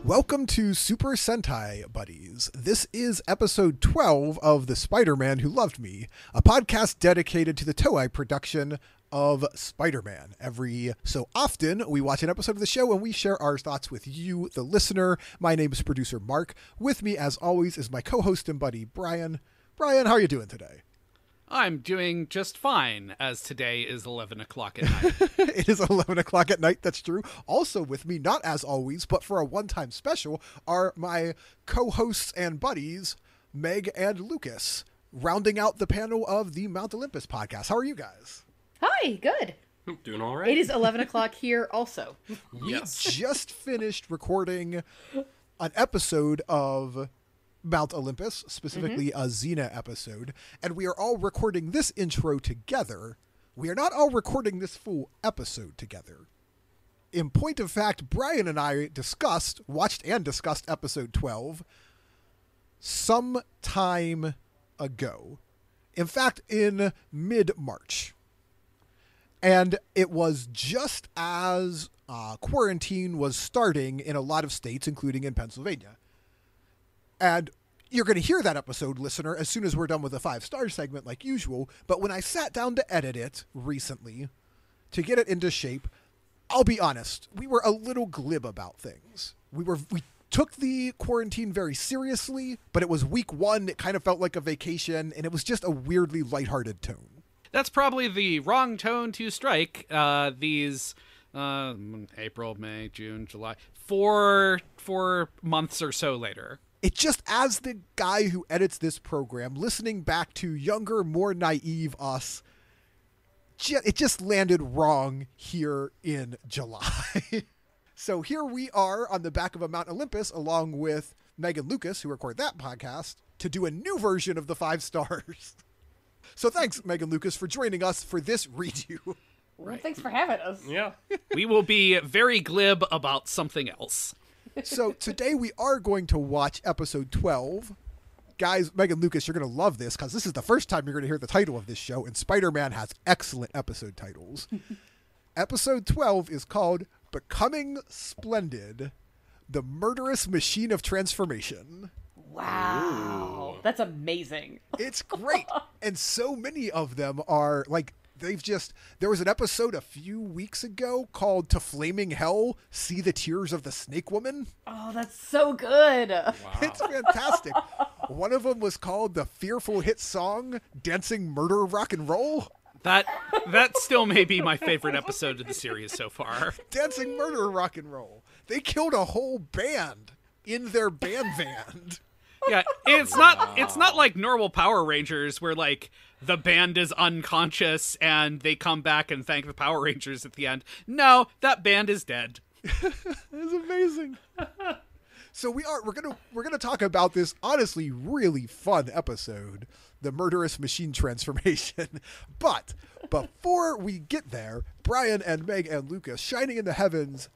Welcome to Super Sentai Buddies. This is episode 12 of The Spider-Man Who Loved Me, a podcast dedicated to the Toei production of Spider-Man. Every so often, we watch an episode of the show and we share our thoughts with you, the listener. My name is producer Mark. With me, as always, is my co-host and buddy, Brian. Brian, how are you doing today? I'm doing just fine, as today is 11 o'clock at night. It is 11 o'clock at night, that's true. Also with me, not as always, but for a one-time special, are my co-hosts and buddies, Meg and Lucas, rounding out the panel of the Mount Olympus podcast. How are you guys? Hi, good. Doing all right. It is 11 o'clock here also. We just finished recording an episode of Mount Olympus, specifically a Xena episode, and we are all recording this intro together. We are not all recording this full episode together. In point of fact, Brian and I watched and discussed episode 12 some time ago. In fact, in mid-March. And it was just as quarantine was starting in a lot of states, including in Pennsylvania. And you're going to hear that episode, listener, as soon as we're done with the 5-star segment like usual. But when I sat down to edit it recently, to get it into shape, I'll be honest, we were a little glib about things. We took the quarantine very seriously, but it was week one. It kind of felt like a vacation, and it was just a weirdly lighthearted tone. That's probably the wrong tone to strike these April, May, June, July, four months or so later. It just, as the guy who edits this program, listening back to younger, more naive us, it just landed wrong here in July. So here we are on the back of a Mount Olympus, along with Meg and Lucas, who record that podcast, to do a new version of the 5 stars. So thanks, Meg and Lucas, for joining us for this redo. Well, thanks for having us. Yeah. We will be very glib about something else. So today we are going to watch episode 12. Guys, Meg and Lucas, you're going to love this because this is the first time you're going to hear the title of this show, and Spider-Man has excellent episode titles. Episode 12 is called Becoming Splendid, the Murderous Machine of Transformation. Wow. Ooh. That's amazing. It's great. And so many of them are like, there was an episode a few weeks ago called To Flaming Hell, See the Tears of the Snake Woman. Oh, that's so good. Wow. It's fantastic. One of them was called the fearful hit song, Dancing Murder Rock and Roll. That still may be my favorite episode of the series so far. Dancing Murder Rock and Roll. They killed a whole band in their band van. Yeah, it's not like normal Power Rangers where like the band is unconscious and they come back and thank the Power Rangers at the end. No, that band is dead. It's amazing. So we're gonna talk about this honestly really fun episode, the Murderous Machine Transformation. But before we get there, Brian and Meg and Lucas, shining in the heavens,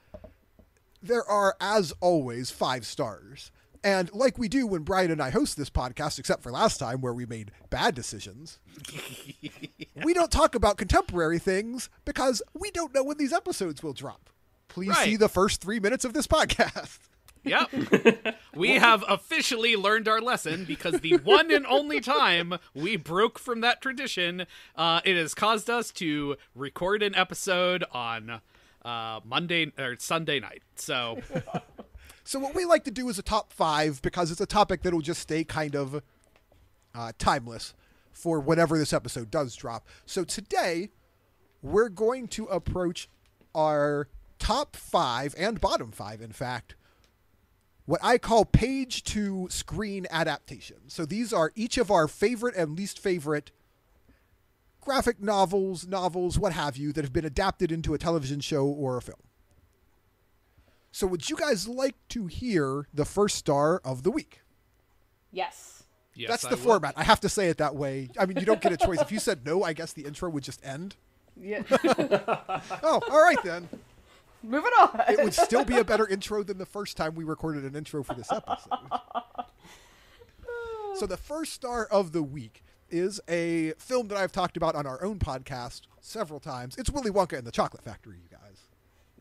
there are, as always, 5 stars. And like we do when Brian and I host this podcast, except for last time where we made bad decisions, we don't talk about contemporary things because we don't know when these episodes will drop. Please see the first 3 minutes of this podcast. Yep. We have officially learned our lesson because the one and only time we broke from that tradition, it has caused us to record an episode on Monday or Sunday night. So what we like to do is a top 5 because it's a topic that will just stay kind of timeless for whenever this episode does drop. So today, we're going to approach our top 5 and bottom 5, in fact, what I call page-to-screen adaptations. So these are each of our favorite and least favorite graphic novels, what have you, that have been adapted into a television show or a film. So would you guys like to hear the first star of the week? Yes. Yes, That's the format. I have to say it that way. I mean, you don't get a choice. If you said no, I guess the intro would just end. Yeah. Oh, all right then. Moving on. It would still be a better intro than the first time we recorded an intro for this episode. So the first star of the week is a film that I've talked about on our own podcast several times. It's Willy Wonka and the Chocolate Factory, you guys.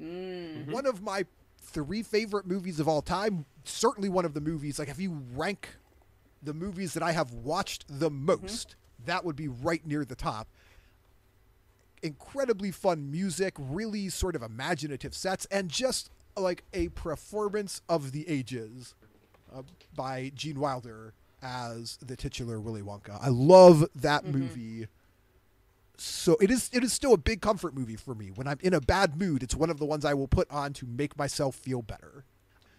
Mm-hmm. One of my 3 favorite movies of all time. Certainly one of the movies, like if you rank the movies that I have watched the most, that would be right near the top. Incredibly fun music, really sort of imaginative sets, and just like a performance of the ages by Gene Wilder as the titular Willy Wonka. I love that movie. So it is still a big comfort movie for me. When I'm in a bad mood, it's one of the ones I will put on to make myself feel better.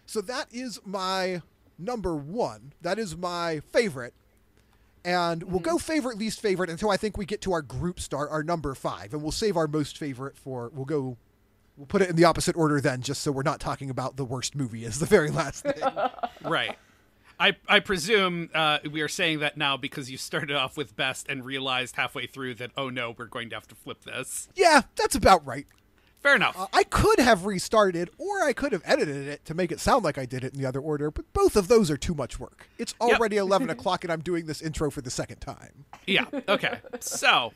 So that is my number 1. That is my favorite. And we'll go favorite, least favorite until I think we get to our group star, our number 5. And we'll save our most favorite for, we'll put it in the opposite order then, just so we're not talking about the worst movie as the very last thing. Right. I presume we are saying that now because you started off with best and realized halfway through that, oh no, we're going to have to flip this. Yeah, that's about right. Fair enough. I could have restarted, or I could have edited it to make it sound like I did it in the other order, but both of those are too much work. It's already 11 o'clock and I'm doing this intro for the second time. Yeah, okay. So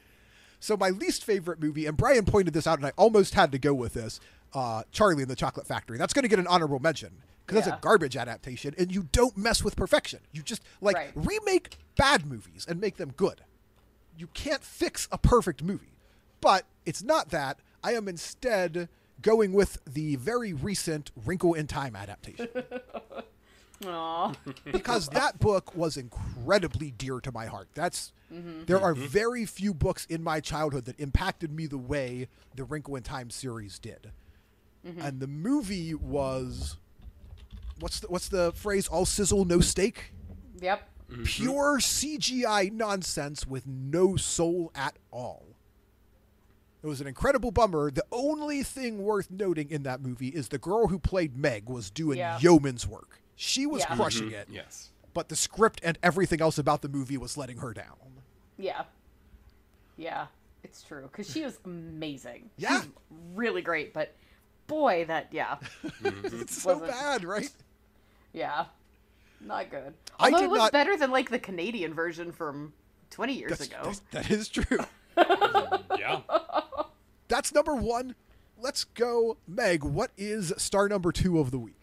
my least favorite movie, and Brian pointed this out and I almost had to go with this, Charlie and the Chocolate Factory. That's going to get an honorable mention because that's a garbage adaptation and you don't mess with perfection. You just remake bad movies and make them good. You can't fix a perfect movie, but it's not that. I am instead going with the very recent Wrinkle in Time adaptation. Aww. Because that book was incredibly dear to my heart. There are very few books in my childhood that impacted me the way the Wrinkle in Time series did. And the movie was, what's the phrase? All sizzle, no steak? Yep. Pure CGI nonsense with no soul at all. It was an incredible bummer. The only thing worth noting in that movie is the girl who played Meg was doing yeoman's work. She was crushing it. Yes. But the script and everything else about the movie was letting her down. Yeah. Yeah, it's true. Because she was amazing. Yeah. She's really great, but boy, It's so bad, right? Yeah. Not good. I Although did it was not- better than, like, the Canadian version from 20 years ago. That is true. Yeah. That's number 1. Let's go. Meg, what is star number 2 of the week?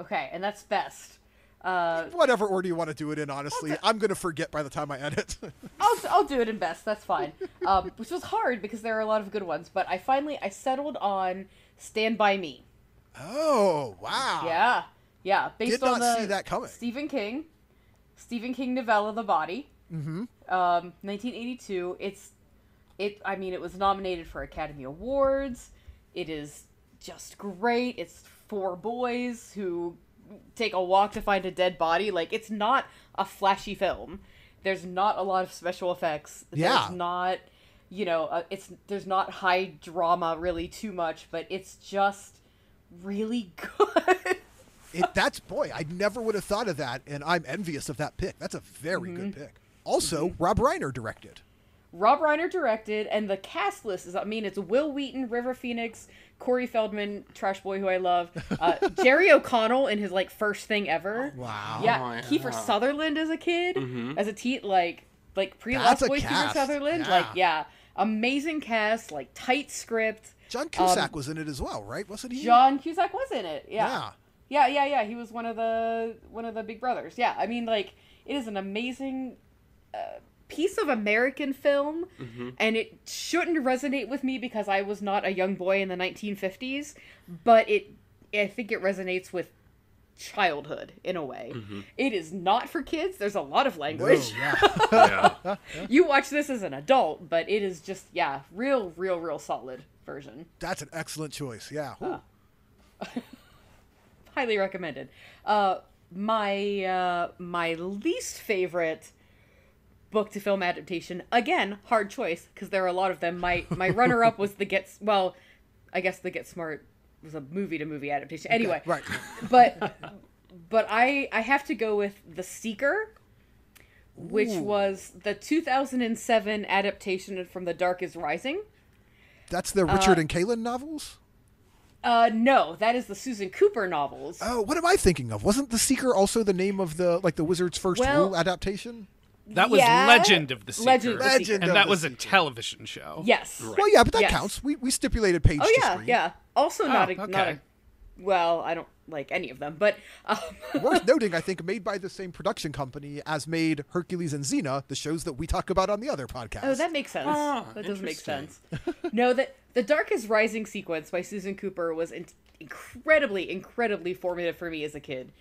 Okay, and that's best. Whatever order you want to do it in, honestly. I'm going to forget by the time I edit. I'll do it in best. That's fine. Which was hard because there are a lot of good ones, but I settled on Stand By Me. Oh, wow. Yeah. Based Did on not the see that coming. Stephen King novella, The Body. 1982. It was nominated for Academy Awards. It is just great. It's 4 boys who take a walk to find a dead body. Like, it's not a flashy film. There's not a lot of special effects. Yeah. There's not, there's not high drama really too much, but it's just really good. I never would have thought of that, and I'm envious of that pick. That's a very good pick. Also, Rob Reiner directed. And the cast list is, it's Will Wheaton, River Phoenix, Corey Feldman, Trash Boy, who I love, Jerry O'Connell in his, first thing ever. Wow. Yeah, Kiefer Sutherland as a kid, as a teen, pre-Lost Boys Kiefer Sutherland. Amazing cast, tight script. John Cusack was in it as well, right? Wasn't he? John Cusack was in it, yeah. Yeah. He was one of the big brothers. Yeah, it is an amazing piece of American film, and it shouldn't resonate with me because I was not a young boy in the 1950s, but I think it resonates with childhood in a way. It is not for kids. There's a lot of language. Yeah. You watch this as an adult, but it is just, real solid version. That's an excellent choice. Yeah. Highly recommended. My least favorite book to film adaptation, again, hard choice because there are a lot of them. My runner up was the Get Smart was a movie to movie adaptation. Anyway, right. but I have to go with The Seeker, which was the 2007 adaptation from The Dark Is Rising. That's the Richard and Kaylin novels? No, that is the Susan Cooper novels. Oh, what am I thinking of? Wasn't The Seeker also the name of the Wizard's First Rule adaptation? That was Legend of the Seeker. Legend and of that the was a Seeker. television show. Yes. Right. Well, yeah, but that counts. We stipulated page to screen. Yeah. Also not a well, I don't like any of them, but worth noting, I think, made by the same production company as made Hercules and Xena, the shows that we talk about on the other podcast. Oh, that makes sense. That does make interesting. sense. No, that the Darkest Rising sequence by Susan Cooper was incredibly formative for me as a kid.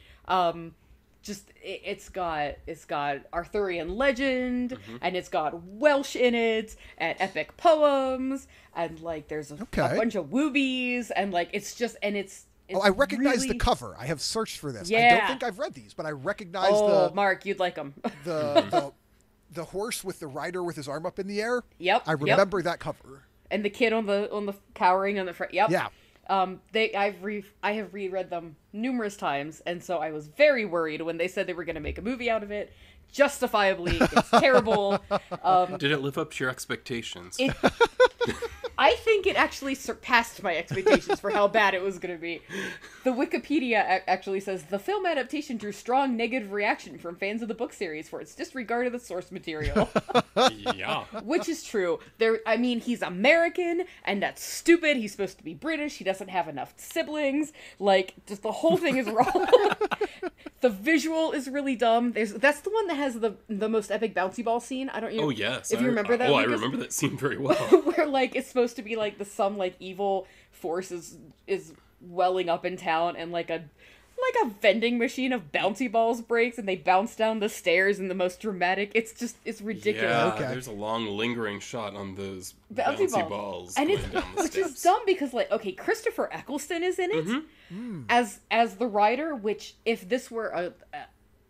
It's got Arthurian legend, and it's got Welsh in it, and epic poems, and like there's a bunch of woobies, and like it's I recognize really... the cover. I have searched for this. Yeah. I don't think I've read these, but I recognize Mark, you'd like them. the horse with the rider with his arm up in the air. Yep. I remember that cover. And the kid on the cowering on the front. Yep. Yeah. I have reread them numerous times, and so I was very worried when they said they were going to make a movie out of it. Justifiably, it's terrible. Did it live up to your expectations? I think it actually surpassed my expectations for how bad it was going to be. The Wikipedia actually says, the film adaptation drew strong negative reaction from fans of the book series for its disregard of the source material. Yeah. Which is true. He's American, and that's stupid. He's supposed to be British. He doesn't have enough siblings. Like, just the whole thing is wrong. The visual is really dumb. That's the one that has the most epic bouncy ball scene. I don't know. Oh, yes. If you remember that. I remember that scene very well. Where, like, it's supposed to be, like, some, like, evil force is welling up in town, and, like a vending machine of bouncy balls breaks, and they bounce down the stairs in the most dramatic. It's ridiculous. Yeah, there's a long lingering shot on those bouncy balls and going down the which steps. is dumb because, like, okay, Christopher Eccleston is in it as the writer. Which, if this were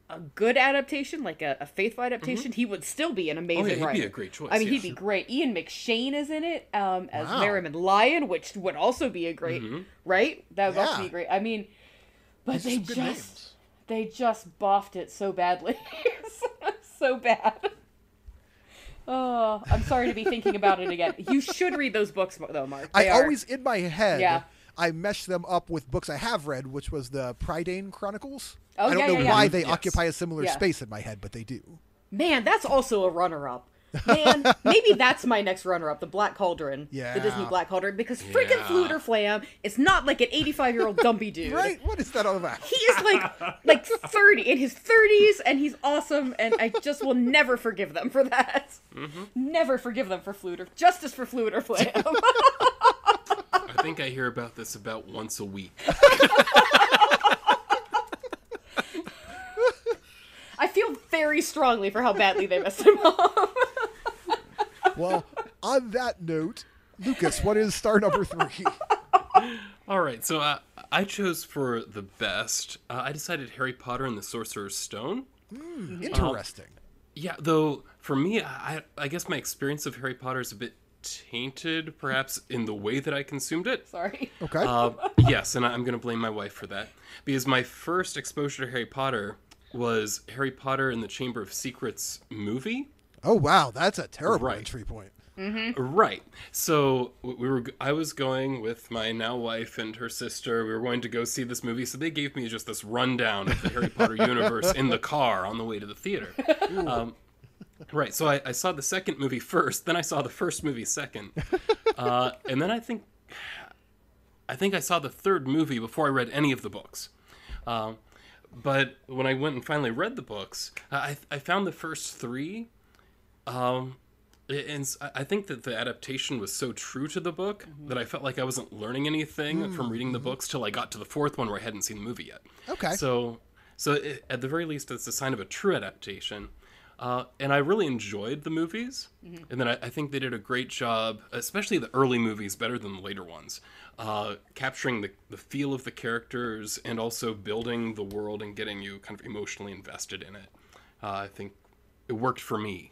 a good adaptation, like a faithful adaptation, he would still be an amazing writer. He'd be a great choice. I mean, he'd be great. Ian McShane is in it as Merriman Lion, which would also be a great right. That would also be great. I mean. But they just boffed it so badly. So bad. Oh, I'm sorry to be thinking about it again. You should read those books, though, Mark. Always, in my head, I mesh them up with books I have read, which was the Prydain Chronicles. I don't know why they occupy a similar space in my head, but they do. Man, that's also a runner-up. Man, maybe that's my next runner-up, the Black Cauldron. Yeah. The Disney Black Cauldron, because freaking Fluter Flam is not like an 85-year-old dumpy dude. Right? What is that all about? He is like 30, in his 30s, and he's awesome, and I just will never forgive them for that. Never forgive them for Fluter. Justice for Fluter Flam. I think I hear about this about once a week. I feel very strongly for how badly they messed him up. Well, on that note, Lucas, what is star number 3? All right, so I chose for the best. I decided Harry Potter and the Sorcerer's Stone. Interesting. Yeah, though, for me, I guess my experience of Harry Potter is a bit tainted, perhaps, in the way that I consumed it. Sorry. Okay. Yes, and I'm going to blame my wife for that. Because my first exposure to Harry Potter was Harry Potter and the Chamber of Secrets movie. Oh, wow. That's a terrible entry point. Right. So I was going with my now wife and her sister. We were going to go see this movie. So they gave me just this rundown of the Harry Potter universe in the car on the way to the theater. Right. So I saw the second movie first. Then I saw the first movie second. And then I think I saw the third movie before I read any of the books. But when I went and finally read the books, I found the first 3. And I think that the adaptation was so true to the book that I felt like I wasn't learning anything from reading the books till I got to the 4th one where I hadn't seen the movie yet. Okay. So at the very least, it's a sign of a true adaptation. And I really enjoyed the movies. And then I think they did a great job, especially the early movies, better than the later ones, capturing the feel of the characters and also building the world and getting you kind of emotionally invested in it. I think it worked for me.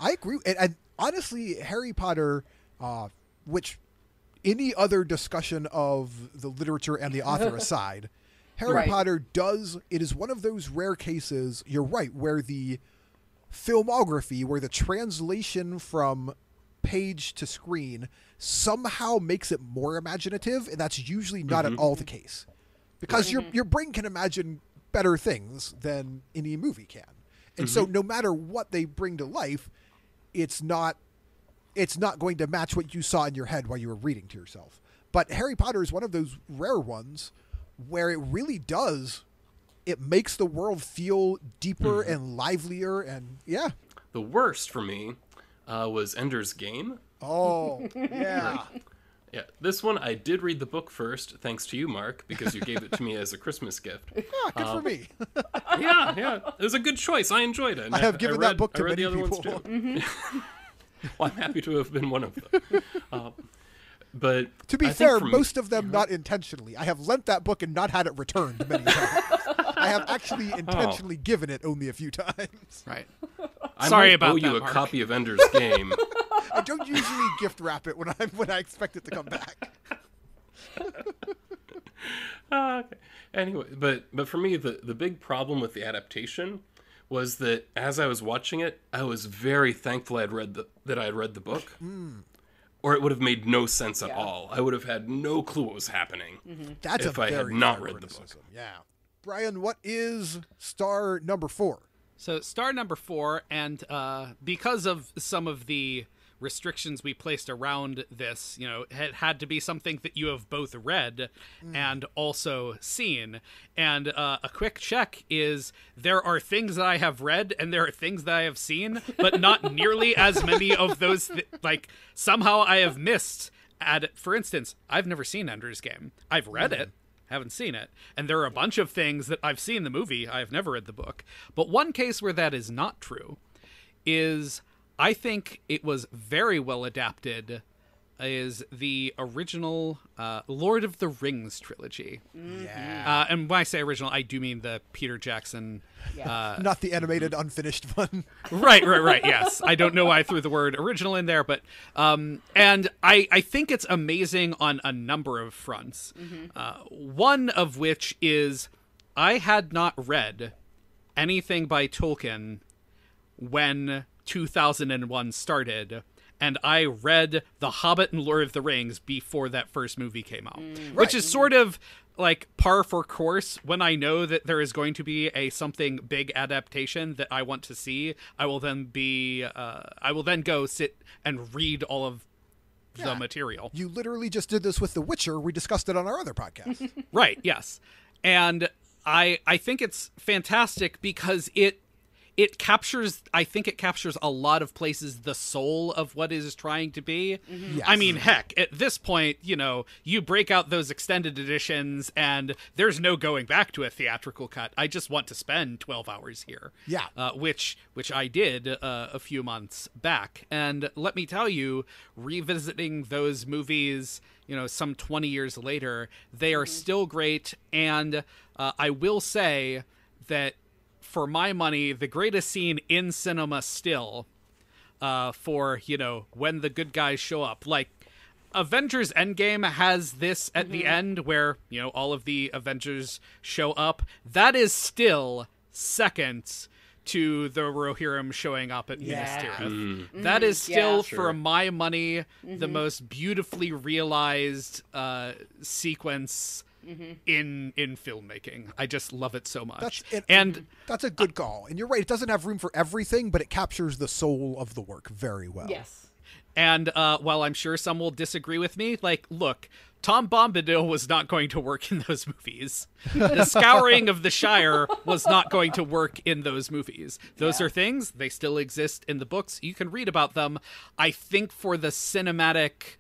I agree. And honestly, Harry Potter, which any other discussion of the literature and the author aside, Harry Potter it is one of those rare cases, you're right, where the filmography, where the translation from page to screen somehow makes it more imaginative, and that's usually not at all the case. Because your brain can imagine better things than any movie can. And so no matter what they bring to life, it's not it's not going to match what you saw in your head while you were reading to yourself. But Harry Potter is one of those rare ones where it really does. It makes the world feel deeper and livelier, and yeah. The worst for me was Ender's Game. Oh, yeah. Yeah, this one I did read the book first, thanks to you, Mark, because you gave it to me as a Christmas gift. Yeah, good for me. Yeah, it was a good choice. I enjoyed it. And I have given that book to I read many the other people. ones too. Well, I'm happy to have been one of them. But To be I think fair, for me- most of them not intentionally. I have lent that book and not had it returned many times. I have actually intentionally given it only a few times. Right. I Sorry might about owe you that, a Mark. copy of Ender's Game. I don't usually gift wrap it when I expect it to come back. Okay. Anyway, but for me, the big problem with the adaptation was that as I was watching it, I was very thankful I had read the book, or it would have made no sense at all. I would have had no clue what was happening That's if a I very had not fair read the book. criticism. Yeah. Brian, what is star number 4? So star number 4, and because of some of the restrictions we placed around this, it had to be something that you have both read and also seen. And a quick check is there are things that I have read and there are things that I have seen, but not nearly as many of those. Somehow I have missed. For instance, I've never seen Ender's Game. I've read it. Haven't seen it. And there are a bunch of things that I've seen the movie. I've never read the book. But one case where that is not true is I think it was very well adapted is the original Lord of the Rings trilogy. Yeah. And when I say original, I do mean the Peter Jackson. Not the animated unfinished one. Right. Yes. I don't know why I threw the word original in there, but and I think it's amazing on a number of fronts. One of which is I had not read anything by Tolkien when 2001 started, and I read The Hobbit and Lord of the Rings before that first movie came out, which is sort of like par for course. When I know that there is going to be something big adaptation that I want to see, I will then go sit and read all of the material. You literally just did this with The Witcher. We discussed it on our other podcast. Right, yes. And I think it's fantastic because it captures a lot of places the soul of what it is trying to be. Yes. I mean, heck, at this point, you break out those extended editions and there's no going back to a theatrical cut. I just want to spend 12 hours here. Yeah. Which I did a few months back. And let me tell you, revisiting those movies, some 20 years later, they are still great. And I will say that for my money, the greatest scene in cinema still, for, when the good guys show up. Like, Avengers Endgame has this at the end where, all of the Avengers show up. That is still second to the Rohirrim showing up at Minas Tirith. That is still, for my money, the most beautifully realized sequence in filmmaking. I just love it so much. That's a good call. And you're right, it doesn't have room for everything, but it captures the soul of the work very well. Yes. And while I'm sure some will disagree with me, look, Tom Bombadil was not going to work in those movies. The Scouring of the Shire was not going to work in those movies. Those are things, they still exist in the books. You can read about them. I think for the cinematic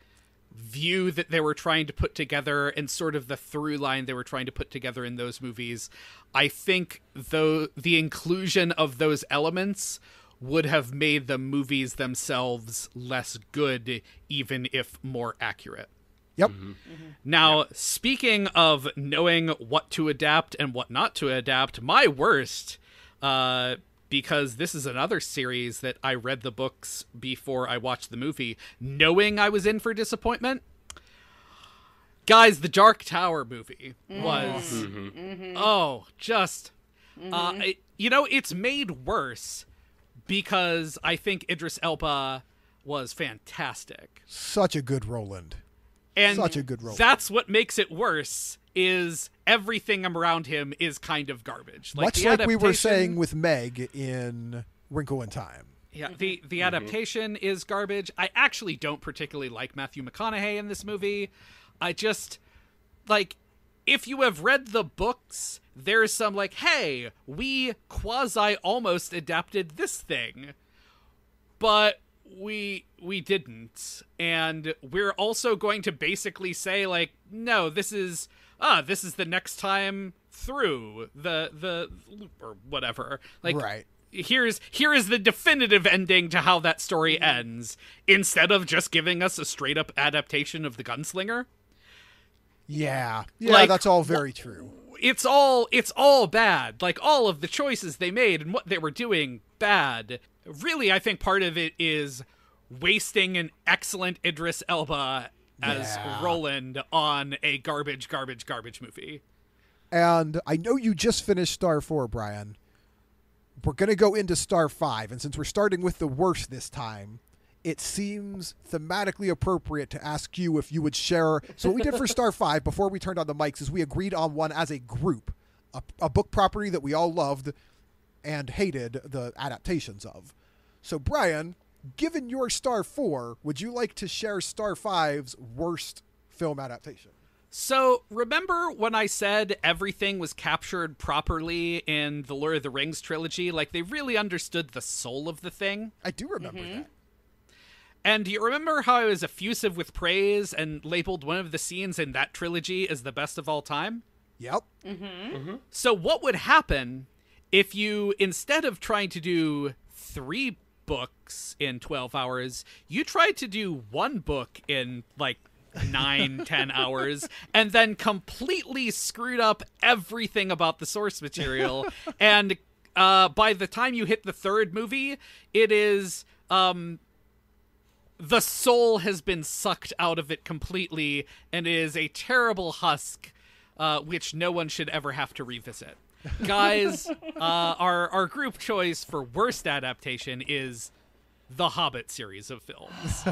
view that they were trying to put together and sort of the through line they were trying to put together in those movies, I think though the inclusion of those elements would have made the movies themselves less good, even if more accurate. Yep. Now, speaking of knowing what to adapt and what not to adapt, my worst, because this is another series that I read the books before I watched the movie, knowing I was in for disappointment. Guys, the Dark Tower movie was, it's made worse because I think Idris Elba was fantastic. Such a good Roland. And Such a good Roland. That's what makes it worse, is everything around him is kind of garbage. Much like we were saying with Meg in Wrinkle in Time. Yeah, the adaptation is garbage. I actually don't particularly like Matthew McConaughey in this movie. I just, like, if you have read the books, there's some, like, hey, we quasi-almost adapted this thing, but we didn't. And we're also going to basically say, like, no, this is the next time through the loop or whatever. Like, right. Here is the definitive ending to how that story ends, instead of just giving us a straight up adaptation of The Gunslinger. Yeah, Like, that's all very true. It's all bad. Like, all of the choices they made and what they were doing, bad. Really, I think part of it is wasting an excellent Idris Elba as Roland on a garbage movie. And I know you just finished Star 4, Brian. We're going to go into Star 5, and since we're starting with the worst this time, it seems thematically appropriate to ask you if you would share. So what we did for Star 5 before we turned on the mics is we agreed on one as a group, a book property that we all loved and hated the adaptations of. So Brian, given your Star 4, would you like to share Star 5's worst film adaptation? So, remember when I said everything was captured properly in the Lord of the Rings trilogy? Like, they really understood the soul of the thing? I do remember that. And do you remember how I was effusive with praise and labeled one of the scenes in that trilogy as the best of all time? Yep. So what would happen if you, instead of trying to do 3 books in 12 hours, you tried to do 1 book in, like, 9-10 hours, and then completely screwed up everything about the source material, and by the time you hit the 3rd movie, it is the soul has been sucked out of it completely, and it is a terrible husk which no one should ever have to revisit. Guys, our group choice for worst adaptation is the Hobbit series of films.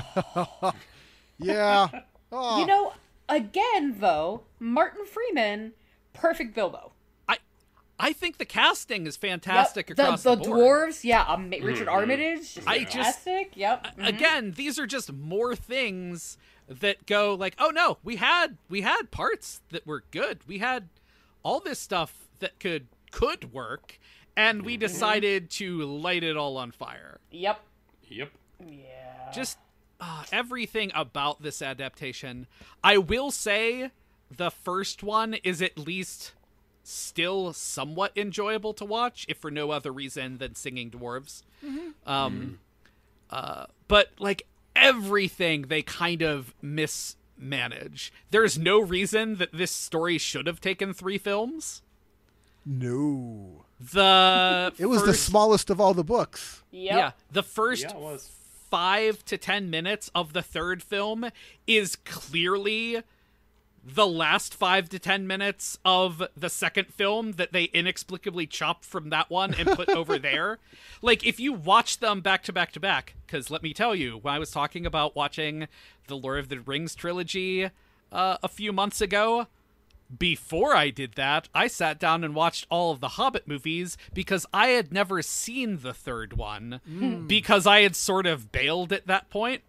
Yeah. Oh. You know, again, though, Martin Freeman, perfect Bilbo. I think the casting is fantastic Yep. across the the board. dwarves, yeah, Richard Armitage, just fantastic. Again, these are just more things that go like, oh no, we had parts that were good. We had all this stuff that could work, and we decided to light it all on fire. Yep. Yep. Yeah. Just everything about this adaptation. I will say the first one is at least still somewhat enjoyable to watch, if for no other reason than singing dwarves. But like everything they kind of mismanage. There's no reason that this story should have taken 3 films. No. It was the smallest of all the books. Yep. Yeah, the first Yeah, it was. 5 to 10 minutes of the 3rd film is clearly the last 5 to 10 minutes of the 2nd film that they inexplicably chopped from that one and put over there. Like, if you watch them back to back to back, because let me tell you, when I was talking about watching the Lord of the Rings trilogy a few months ago, before I did that, I sat down and watched all of the Hobbit movies because I had never seen the 3rd one because I had sort of bailed at that point,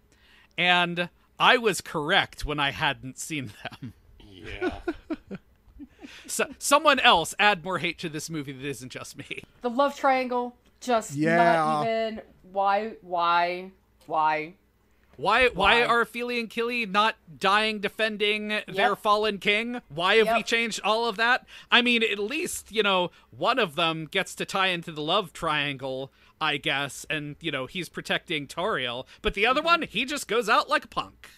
and I was correct when I hadn't seen them. Yeah. So someone else add more hate to this movie that isn't just me. The love triangle, just not even. Why? Why are Ophelia and Killy not dying defending their fallen king? Why have we changed all of that? I mean, at least, one of them gets to tie into the love triangle, I guess, and, he's protecting Tauriel. But the other one, he just goes out like a punk.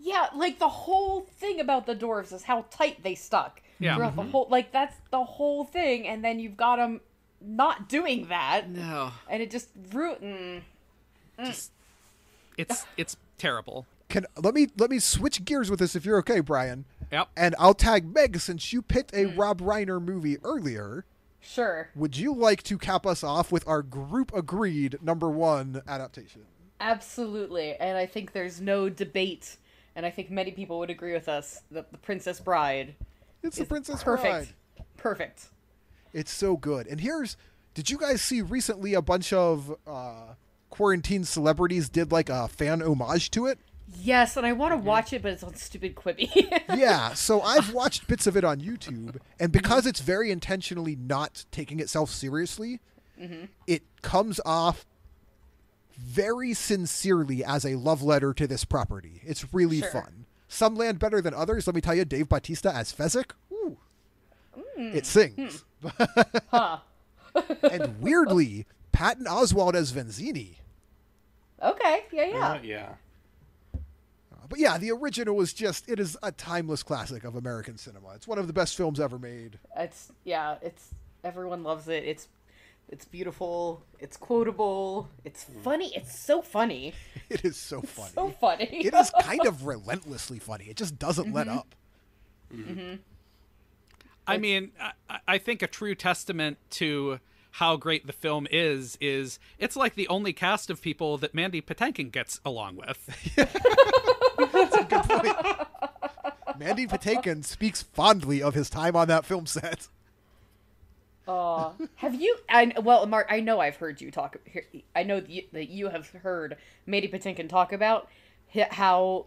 Yeah, like, the whole thing about the dwarves is how tight they stuck. Yeah. Throughout the whole, like, that's the whole thing, and then you've got them not doing that. No. And it just It's terrible. Let me switch gears with this if you're okay, Brian. Yep. And I'll tag Meg since you picked a Rob Reiner movie earlier. Sure. Would you like to cap us off with our group agreed number 1 adaptation? Absolutely. And I think there's no debate, and I think many people would agree with us, that The Princess Bride It's The Princess perfect. Bride. Perfect. It's so good. And did you guys see recently a bunch of Quarantine Celebrities did like a fan homage to it. Yes, and I want to watch it, but it's on stupid Quibi. Yeah, so I've watched bits of it on YouTube, and because it's very intentionally not taking itself seriously, it comes off very sincerely as a love letter to this property. It's really fun. Some land better than others. Let me tell you, Dave Bautista as Fezzik, ooh, it sings. And weirdly, Patton Oswalt as Venzini. Okay, yeah. Yeah. But yeah, the original is it is a timeless classic of American cinema. It's one of the best films ever made. It's everyone loves it. It's beautiful. It's quotable. It's funny. It's so funny. It is so funny. So funny. It is kind of relentlessly funny. It just doesn't let up. I mean, I think a true testament to how great the film is it's like the only cast of people that Mandy Patinkin gets along with. That's a good point. Mandy Patinkin speaks fondly of his time on that film set. Have you? Mark, I know I've heard you talk. I know that you have heard Mandy Patinkin talk about how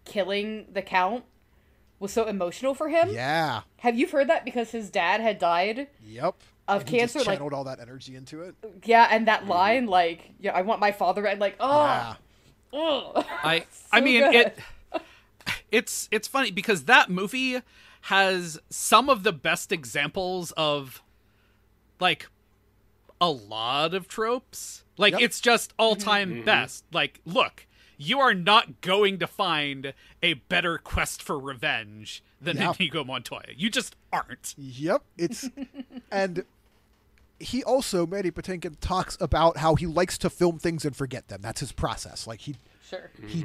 killing the Count was so emotional for him. Yeah. Have you heard that because his dad had died? Yep. Of and cancer, he just channeled all that energy into it. Yeah, and that line, like, yeah, I want my father, and like, Yeah. I mean, it's funny because that movie has some of the best examples of like a lot of tropes. Like it's just all-time best. Like, look, you are not going to find a better quest for revenge than Inigo Montoya. You just aren't. Yep. It's and he also, Mandy Patinkin, talks about how he likes to film things and forget them. That's his process. Like he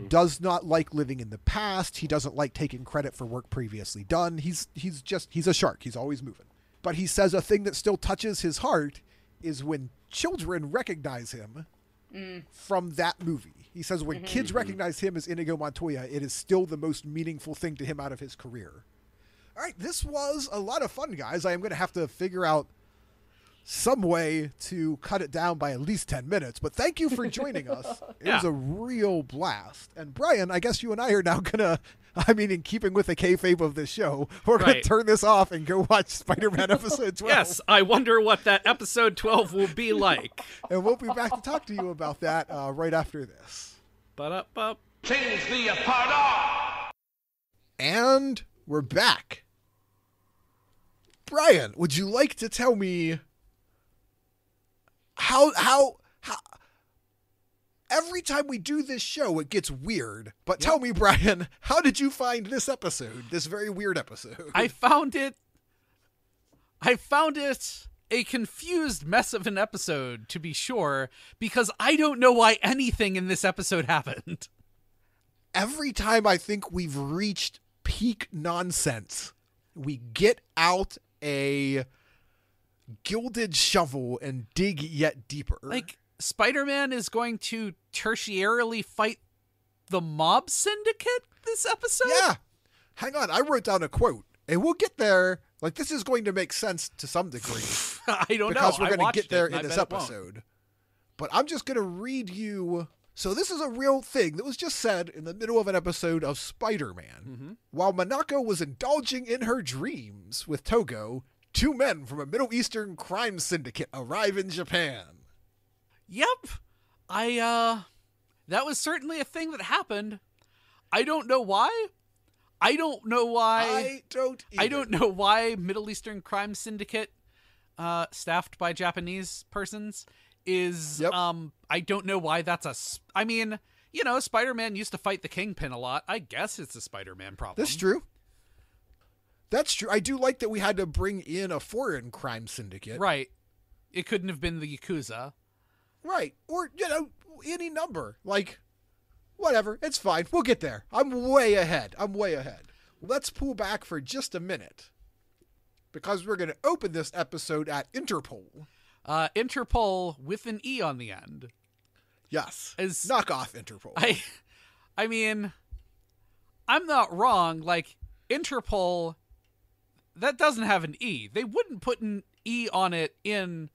does not like living in the past. He doesn't like taking credit for work previously done. He's a shark. He's always moving. But he says a thing that still touches his heart is when children recognize him from that movie. He says when kids recognize him as Inigo Montoya, it is still the most meaningful thing to him out of his career. All right, this was a lot of fun, guys. I am going to have to figure out some way to cut it down by at least 10 minutes, but thank you for joining us. It was a real blast. And Brian, I guess you and I are now gonna, in keeping with the kayfabe of this show, we're gonna turn this off and go watch Spider-Man episode 12. Yes, I wonder what that episode 12 will be like. And we'll be back to talk to you about that right after this. Ba-da-ba. Change the apart. And we're back. Brian, would you like to tell me how every time we do this show it gets weird, but tell me, Brian, how did you find this episode, this very weird episode? I found it a confused mess of an episode, to be sure, because I don't know why anything in this episode happened. Every time I think we've reached peak nonsense, we get out a gilded shovel and dig yet deeper. Like, Spider-Man is going to tertiarily fight the mob syndicate this episode? Yeah. Hang on, I wrote down a quote, and we'll get there. Like, this is going to make sense to some degree. I don't know. Because we're going to get there in this episode. But I'm just going to read you. So this is a real thing that was just said in the middle of an episode of Spider-Man. While Minako was indulging in her dreams with Togo, two men from a Middle Eastern crime syndicate arrive in Japan. Yep. That was certainly a thing that happened. I don't know why. I don't know why Middle Eastern crime syndicate, staffed by Japanese persons is, I don't know why that's Spider-Man used to fight the Kingpin a lot. I guess it's a Spider-Man problem. That's true. That's true. I do like that we had to bring in a foreign crime syndicate. Right. It couldn't have been the Yakuza. Right. Or, any number. Like, whatever. It's fine. We'll get there. I'm way ahead. Let's pull back for just a minute, because we're going to open this episode at Interpol. Interpol with an E on the end. Yes. Knock off Interpol. I mean, I'm not wrong. Like, Interpol, that doesn't have an E. They wouldn't put an E on it in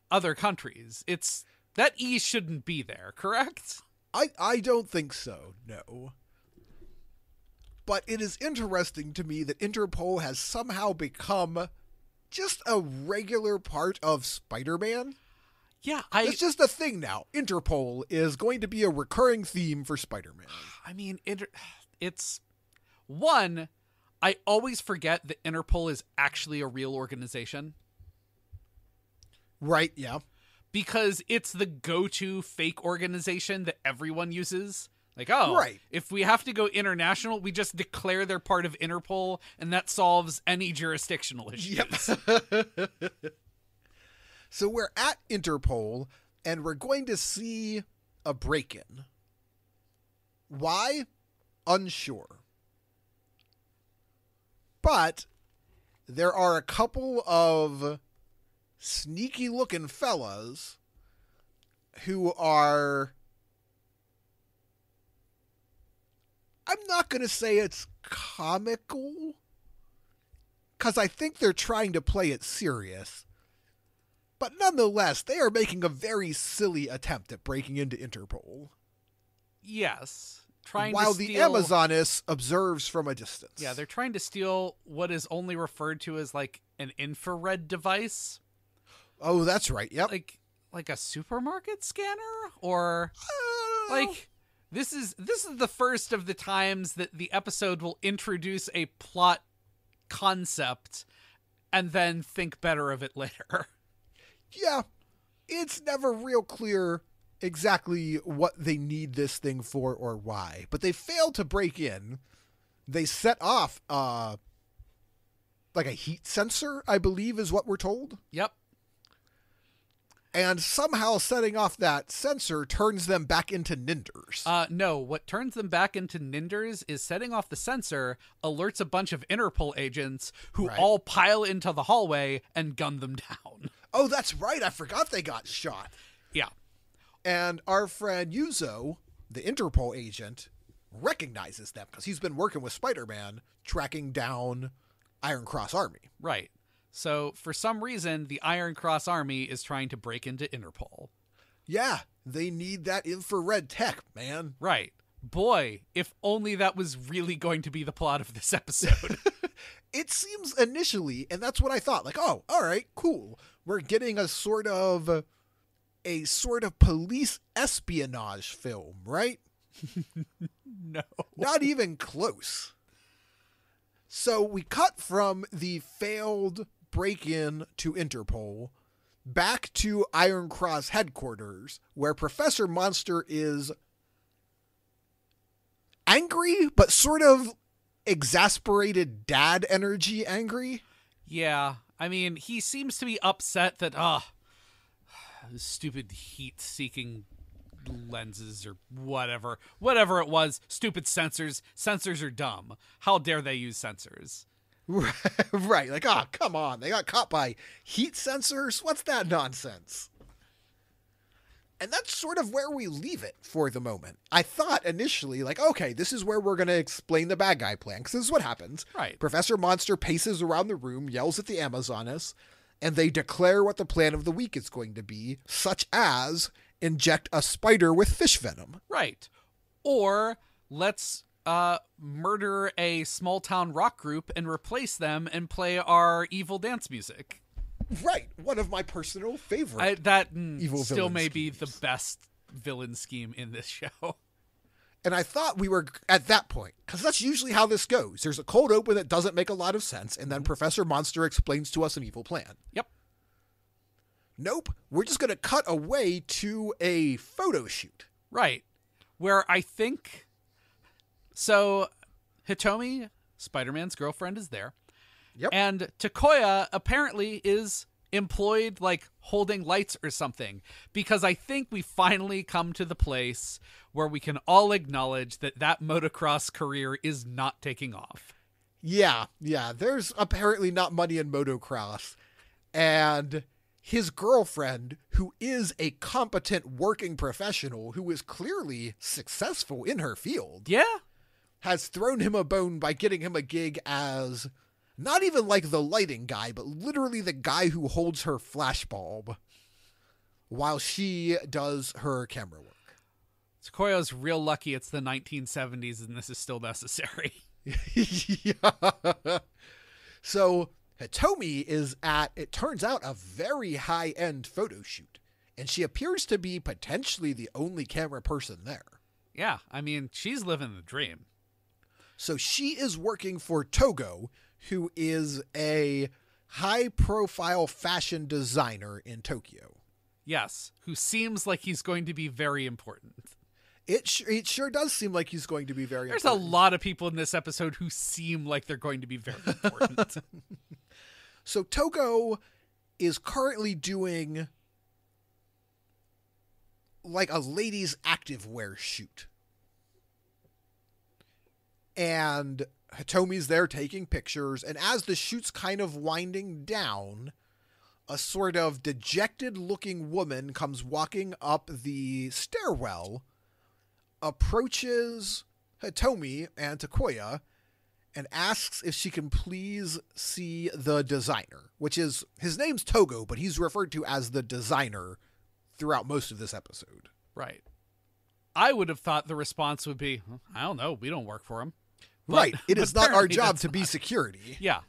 other countries. It's That E shouldn't be there, correct? I don't think so, no. But it is interesting to me that Interpol has somehow become just a regular part of Spider-Man. Yeah, it's just a thing now. Interpol is going to be a recurring theme for Spider-Man. I mean, it's... One, I always forget that Interpol is actually a real organization. Right, yeah. Because it's the go-to fake organization that everyone uses. Like, oh, right. If we have to go international, we just declare they're part of Interpol, and that solves any jurisdictional issues. Yep. So we're at Interpol, and we're going to see a break-in. Why? Unsure. But there are a couple of sneaky-looking fellas who are... I'm not going to say it's comical, because I think they're trying to play it serious. But nonetheless, they are making a very silly attempt at breaking into Interpol. Yes. While the Amazoness observes from a distance. Yeah, they're trying to steal what is only referred to as, like, an infrared device. Oh, that's right, yep. Like a supermarket scanner? Or, like... This is the first of the times that the episode will introduce a plot concept and then think better of it later. Yeah, it's never real clear exactly what they need this thing for or why. But they fail to break in. They set off like a heat sensor, I believe is what we're told. Yep. And somehow setting off that sensor turns them back into Ninders. No, what turns them back into Ninders is setting off the sensor alerts a bunch of Interpol agents who all pile into the hallway and gun them down. Oh, that's right. I forgot they got shot. Yeah. And our friend Yuzo, the Interpol agent, recognizes them because he's been working with Spider-Man tracking down Iron Cross Army. Right. So, for some reason, the Iron Cross Army is trying to break into Interpol. Yeah, they need that infrared tech, man. Right. Boy, if only that was really going to be the plot of this episode. It seems initially, and that's what I thought, like, oh, all right, cool. We're getting a sort of police espionage film, right? No. Not even close. So we cut from the failed break-in to Interpol back to Iron Cross headquarters, where Professor Monster is angry, but sort of exasperated dad energy angry. Yeah, I mean, he seems to be upset that, stupid heat-seeking lenses or whatever it was, stupid sensors are dumb. How dare they use sensors? Right, like, oh, come on, they got caught by heat sensors? What's that nonsense? And that's sort of where we leave it for the moment. I thought initially, like, okay, this is where we're going to explain the bad guy plan, because this is what happens. Right. Professor Monster paces around the room, yells at the Amazoness, and they declare what the plan of the week is going to be, such as inject a spider with fish venom. Right. Or let's murder a small town rock group and replace them and play our evil dance music. Right. One of my personal favorite evil still may be the best villain scheme in this show. And I thought we were at that point, because that's usually how this goes. There's a cold open that doesn't make a lot of sense, and then Professor Monster explains to us an evil plan. Yep. Nope. We're just going to cut away to a photo shoot. Right. Where I think... So, Hitomi, Spider-Man's girlfriend, is there. Yep. And Takoya apparently is employed, like, holding lights or something. Because I think we finally come to the place where we can all acknowledge that motocross career is not taking off. Yeah. There's apparently not money in motocross. And his girlfriend, who is a competent working professional, who is clearly successful in her field. Yeah. Has thrown him a bone by getting him a gig as not even like the lighting guy, but literally the guy who holds her flashbulb. while she does her camera work. Sequoia's real lucky it's the 1970s and this is still necessary. Yeah. So Hitomi is at, it turns out, a very high-end photo shoot, and she appears to be potentially the only camera person there. Yeah, I mean, she's living the dream. So she is working for Togo, who is a high-profile fashion designer in Tokyo. Yes, who seems like he's going to be very important. It sure does seem like he's going to be very There's important. a lot of people in this episode who seem like they're going to be very important. So Togo is currently doing like a ladies' activewear shoot. And Hitomi's there taking pictures, and as the shoot's kind of winding down, a sort of dejected-looking woman comes walking up the stairwell, approaches Hitomi and Takoya, and asks if she can please see the designer, which is, his name's Togo, but he's referred to as the designer throughout most of this episode. Right. I would have thought the response would be, I don't know, we don't work for him. But, Right. It is not our apparently job that's to be not. security. Yeah.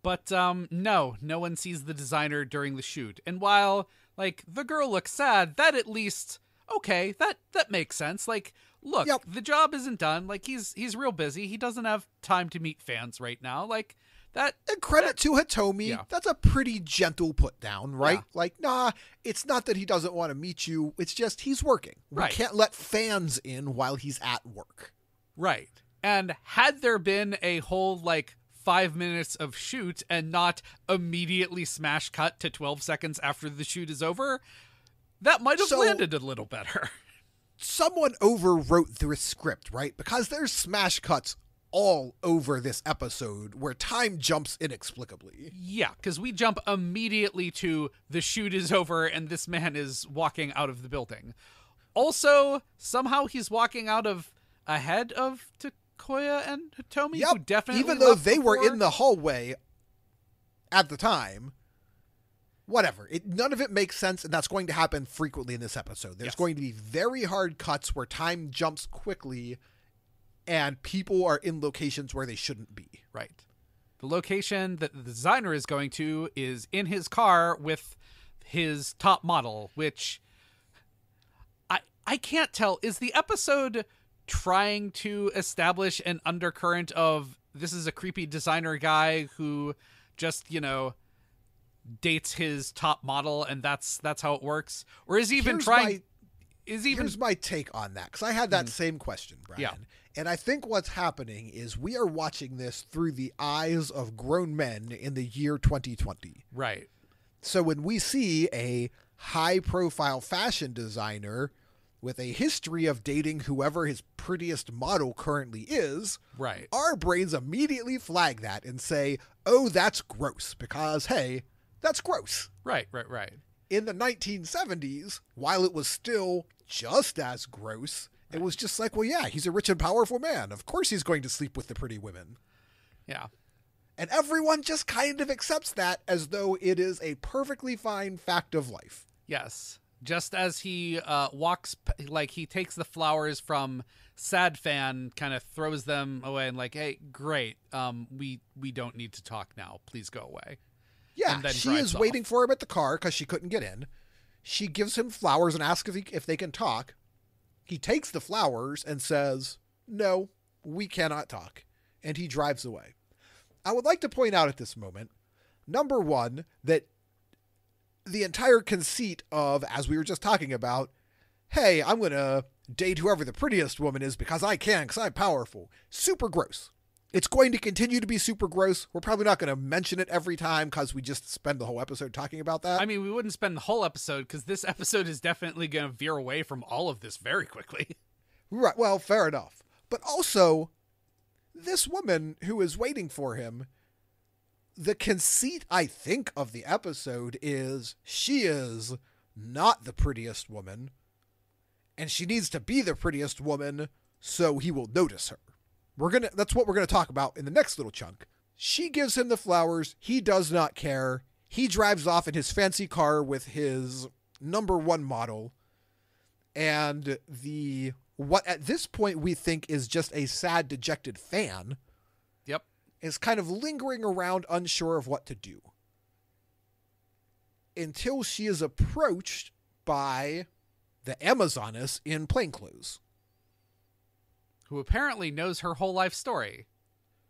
But no one sees the designer during the shoot. And while like the girl looks sad, that at least okay, that makes sense. Like, look, Yep. the job isn't done. Like he's real busy. He doesn't have time to meet fans right now. Like that. And credit to Hitomi, Yeah. that's a pretty gentle put down, right? Yeah. Like, nah, it's not that he doesn't want to meet you. It's just he's working. We Right. can't let fans in while he's at work. Right. And had there been a whole like 5 minutes of shoot and not immediately smash cut to 12 seconds after the shoot is over, that might have So- landed a little better. Someone overwrote the script, right? Because there's smash cuts all over this episode where time jumps inexplicably. Yeah, because we jump immediately to the shoot is over and this man is walking out of the building. Also, somehow he's walking out of ahead of Takoya and Hitomi, who Yep, definitely even though left they were before. in the hallway at the time. Whatever. None of it makes sense, and that's going to happen frequently in this episode. There's Yes. going to be very hard cuts where time jumps quickly and people are in locations where they shouldn't be. Right. The location that the designer is going to is in his car with his top model, which I can't tell. Is the episode trying to establish an undercurrent of this is a creepy designer guy who just, dates his top model and that's how it works? Or is he even Here's my take on that, because I had that same question, Brian. Yeah. And I think what's happening is we are watching this through the eyes of grown men in the year 2020. Right. So when we see a high-profile fashion designer with a history of dating whoever his prettiest model currently is, Right. our brains immediately flag that and say, oh, that's gross, because, hey, that's gross. Right. In the 1970s, while it was still just as gross, it was just like, well, yeah, he's a rich and powerful man. Of course he's going to sleep with the pretty women. Yeah. And everyone just kind of accepts that as though it is a perfectly fine fact of life. Yes. Just as he walks, like he takes the flowers from Sad Fan, kind of throws them away and like, hey, great. We don't need to talk now. Please go away. Yeah, And then she drives is off. waiting for him at the car because she couldn't get in. She gives him flowers and asks if they can talk. He takes the flowers and says, no, we cannot talk. And he drives away. I would like to point out at this moment, number one, that the entire conceit of, as we were just talking about, hey, I'm going to date whoever the prettiest woman is because I can, because I'm powerful. Super gross. It's going to continue to be super gross. We're probably not going to mention it every time because we just spend the whole episode talking about that. I mean, we wouldn't spend the whole episode because this episode is definitely going to veer away from all of this very quickly. Right. Well, fair enough. But also, this woman who is waiting for him, the conceit, I think, of the episode is she is not the prettiest woman, and she needs to be the prettiest woman so he will notice her. That's what we're gonna talk about in the next little chunk. She gives him the flowers. He does not care. He drives off in his fancy car with his number 1 model, and what at this point we think is just a sad, dejected fan. Yep. Is kind of lingering around, unsure of what to do. Until she is approached by the Amazoness in plainclothes. Who apparently knows her whole life story.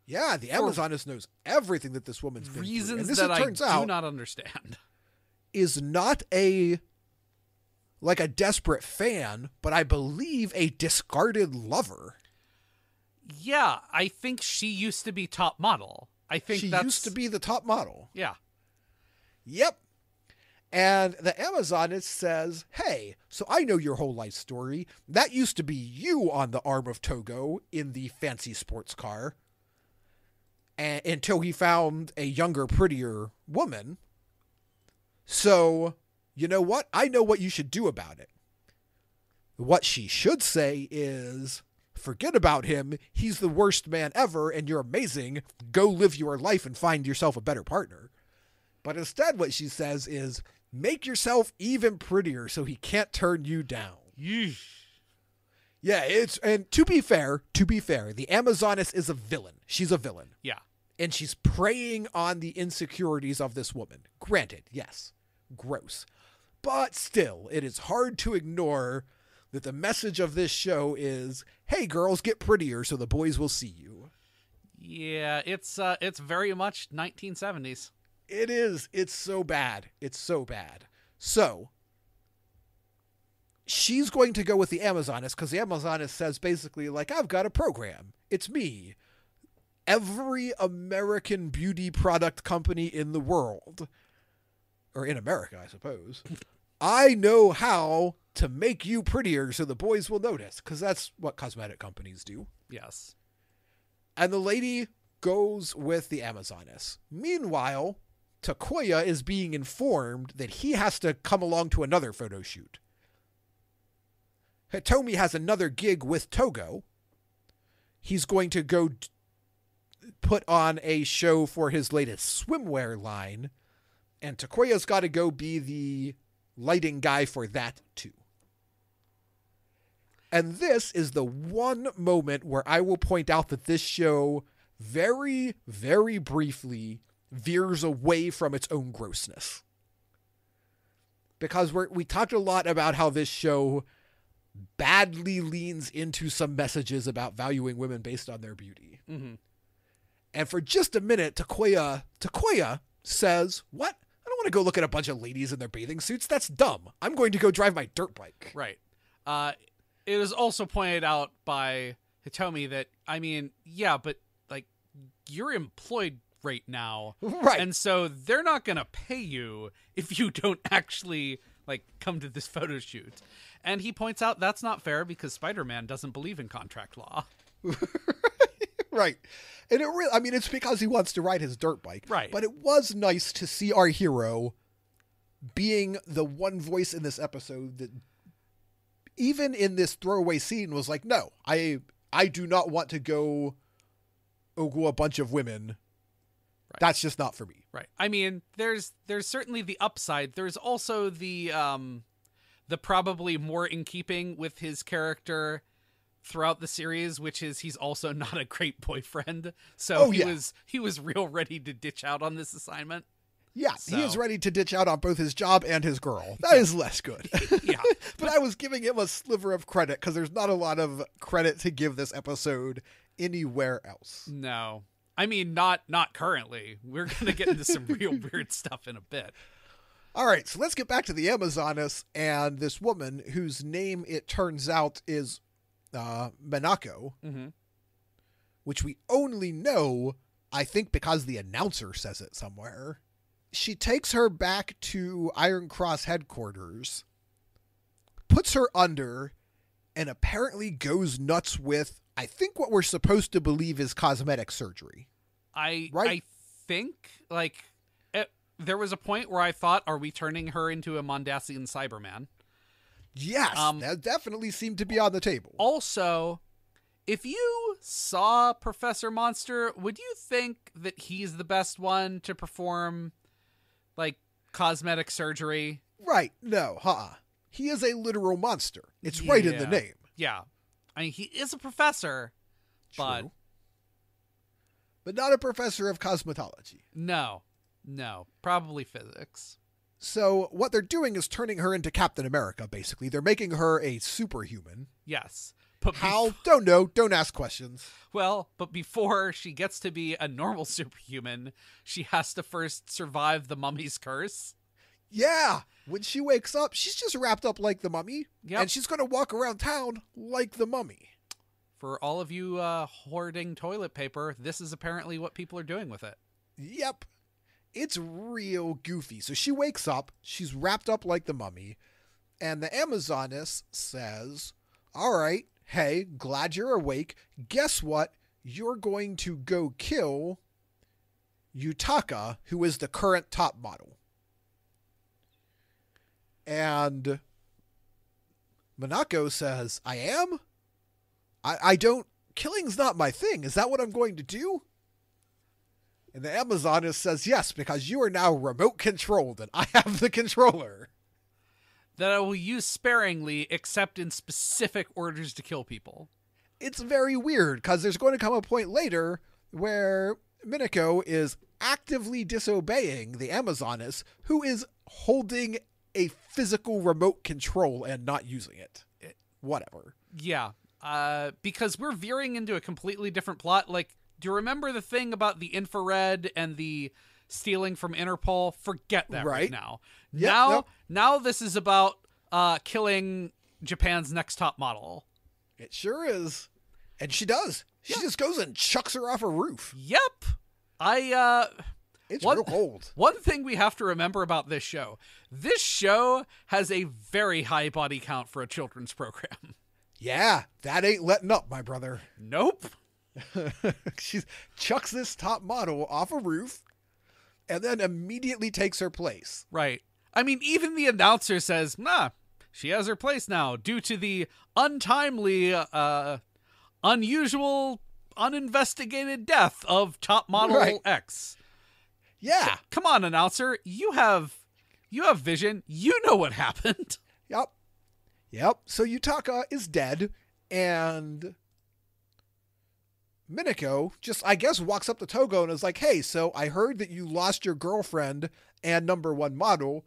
Yeah, the Amazoness knows everything that this woman's been through. Reasons And this, that it turns out, do not understand. Is not a desperate fan, but I believe a discarded lover. Yeah, I think she used to be top model. I think she that's... used to be the top model. Yeah. Yep. And the Amazoness says, hey, so I know your whole life story. That used to be you on the arm of Togo in the fancy sports car. Until he found a younger, prettier woman. So, you know what? I know what you should do about it. What she should say is, forget about him. He's the worst man ever, and you're amazing. Go live your life and find yourself a better partner. But instead, what she says is, make yourself even prettier so he can't turn you down. Yeesh. Yeah, and to be fair, the Amazoness is a villain. She's a villain. Yeah. And she's preying on the insecurities of this woman. Granted, yes, gross. But still, it is hard to ignore that the message of this show is, hey, girls, get prettier so the boys will see you. Yeah, it's very much 1970s. It is. It's so bad. It's so bad. So, she's going to go with the Amazoness because the Amazoness says basically, like, I've got a program. It's me. Every American beauty product company in the world, or in America, I suppose, I know how to make you prettier so the boys will notice, because that's what cosmetic companies do. Yes. And the lady goes with the Amazoness. Meanwhile, Takoya is being informed that he has to come along to another photo shoot. Hitomi has another gig with Togo. He's going to go put on a show for his latest swimwear line, and Takoya's got to go be the lighting guy for that too. And this is the one moment where I will point out that this show very, very briefly veers away from its own grossness. Because we talked a lot about how this show badly leans into some messages about valuing women based on their beauty. Mm-hmm. And for just a minute, Takoya says, what? I don't want to go look at a bunch of ladies in their bathing suits. That's dumb. I'm going to go drive my dirt bike. Right. It is also pointed out by Hitomi that, I mean, yeah, but like you're employed right now. Right. And so they're not going to pay you if you don't actually like come to this photo shoot. And he points out that's not fair because Spider-Man doesn't believe in contract law. Right. And it's because he wants to ride his dirt bike. Right. But it was nice to see our hero being the one voice in this episode that even in this throwaway scene was like, no, I do not want to go ogle a bunch of women. Right. That's just not for me. Right. I mean, there's certainly the upside. There's also the probably more in keeping with his character throughout the series, which is he's also not a great boyfriend. So he was real ready to ditch out on this assignment. Yeah, so. He is ready to ditch out on both his job and his girl. That is less good. Yeah. But I was giving him a sliver of credit because there's not a lot of credit to give this episode anywhere else. No. I mean, not currently. We're going to get into some real weird stuff in a bit. All right, so let's get back to the Amazoness and this woman whose name, it turns out, is Minako, mm-hmm. which we only know, I think, because the announcer says it somewhere. She takes her back to Iron Cross headquarters, puts her under, and apparently goes nuts with, I think, what we're supposed to believe is cosmetic surgery. I think, like, there was a point where I thought, are we turning her into a Mondasian Cyberman? Yes, that definitely seemed to be on the table. Also, if you saw Professor Monster, would you think that he's the best one to perform Like cosmetic surgery. Right. No. He is a literal monster. It's right in the name. Yeah. I mean, he is a professor, but... True. But not a professor of cosmetology. No. Probably physics. So what they're doing is turning her into Captain America, basically. They're making her a superhuman. Yes. But how? Don't know. Don't ask questions. Well, but before she gets to be a normal superhuman, she has to first survive the mummy's curse. Yeah. When she wakes up, she's just wrapped up like the mummy. Yep. And she's going to walk around town like the mummy. For all of you hoarding toilet paper, this is apparently what people are doing with it. Yep. It's real goofy. So she wakes up, she's wrapped up like the mummy, and the Amazoness says, all right, hey, glad you're awake. Guess what? You're going to go kill Yutaka, who is the current top model. And Minako says, I am? I don't... Killing's not my thing. Is that what I'm going to do? And the Amazoness says, yes, because you are now remote controlled and I have the controller. That I will use sparingly except in specific orders to kill people. It's very weird because there's going to come a point later where Minako is actively disobeying the Amazoness, who is holding a physical remote control and not using it. Whatever. Yeah. Because we're veering into a completely different plot. Like, do you remember the thing about the infrared and the stealing from Interpol? Forget that right now. Yep, Now this is about killing Japan's next top model. It sure is. And she does. She just goes and chucks her off a roof. Yep. It's real cold. One thing we have to remember about this show has a very high body count for a children's program. Yeah, that ain't letting up, my brother. Nope. She chucks this top model off a roof and then immediately takes her place. Right. I mean, even the announcer says, she has her place now due to the untimely, unusual, uninvestigated death of top model X. Yeah. Come on, announcer. You have vision. You know what happened. Yep. So Yutaka is dead, and Minako just, I guess, walks up to Togo and is like, hey, so I heard that you lost your girlfriend and #1 model,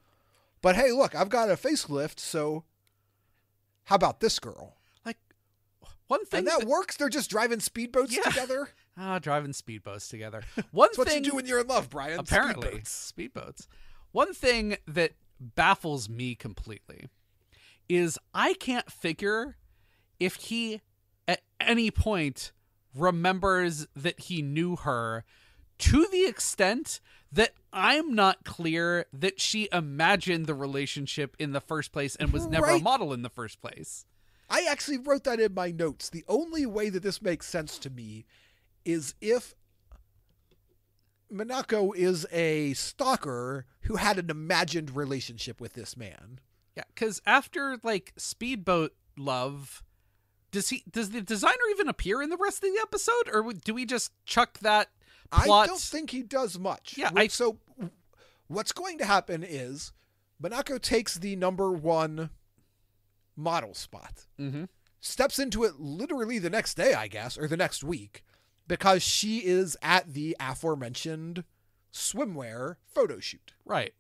but hey, look, I've got a facelift, so how about this girl? Like, one thing... And that works? They're just driving speedboats together? Driving speedboats together. That's what you do when you're in love, Brian. Apparently. Speedboats. One thing that baffles me completely is I can't figure if he at any point remembers that he knew her to the extent that I'm not clear that she imagined the relationship in the first place and was never a model in the first place. I actually wrote that in my notes. The only way that this makes sense to me is if Minako is a stalker who had an imagined relationship with this man. Yeah, because after, like, Speedboat Love, does the designer even appear in the rest of the episode? Or do we just chuck that plot? I don't think he does much. Yeah, So what's going to happen is Minako takes the #1 model spot, steps into it literally the next day, I guess, or the next week, because she is at the aforementioned swimwear photo shoot. Right.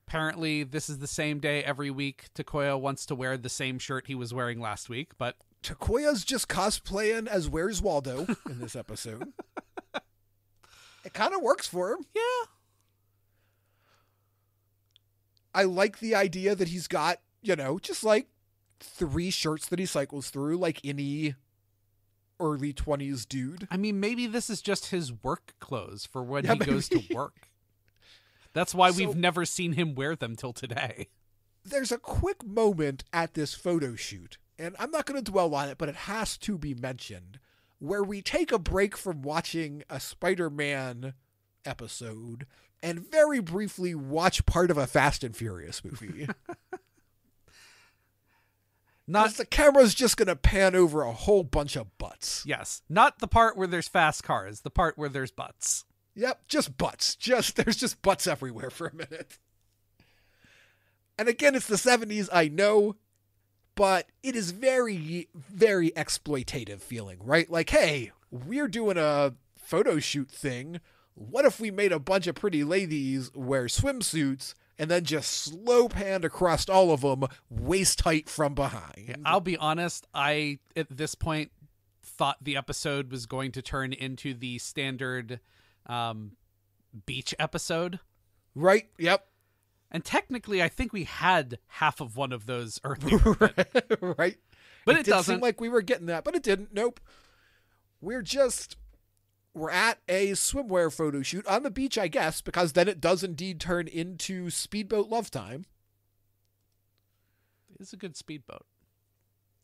Apparently, this is the same day every week. Takoya wants to wear the same shirt he was wearing last week, but... Takoya's just cosplaying as Where's Waldo in this episode. It kind of works for him. Yeah. I like the idea that he's got, just like 3 shirts that he cycles through, like any early 20s dude. I mean, maybe this is just his work clothes for when he goes to work. That's why we've never seen him wear them till today. There's a quick moment at this photo shoot, and I'm not going to dwell on it, but it has to be mentioned, where we take a break from watching a Spider-Man episode and very briefly watch part of a Fast and Furious movie. Because the camera's just going to pan over a whole bunch of butts. Yes. Not the part where there's fast cars, the part where there's butts. Yep, just butts. There's just butts everywhere for a minute. And again, it's the 70s, I know, but it is very, very exploitative feeling, right? Like, hey, we're doing a photo shoot thing. What if we made a bunch of pretty ladies wear swimsuits and then just slow panned across all of them, waist height from behind? Yeah, I'll be honest, I, at this point, thought the episode was going to turn into the standard beach episode. Right, yep. And technically, I think we had half of one of those earlier. Right. But it doesn't seem like we were getting that, but it didn't. Nope. We're at a swimwear photo shoot on the beach, I guess, because then it does indeed turn into speedboat love time. It's a good speedboat.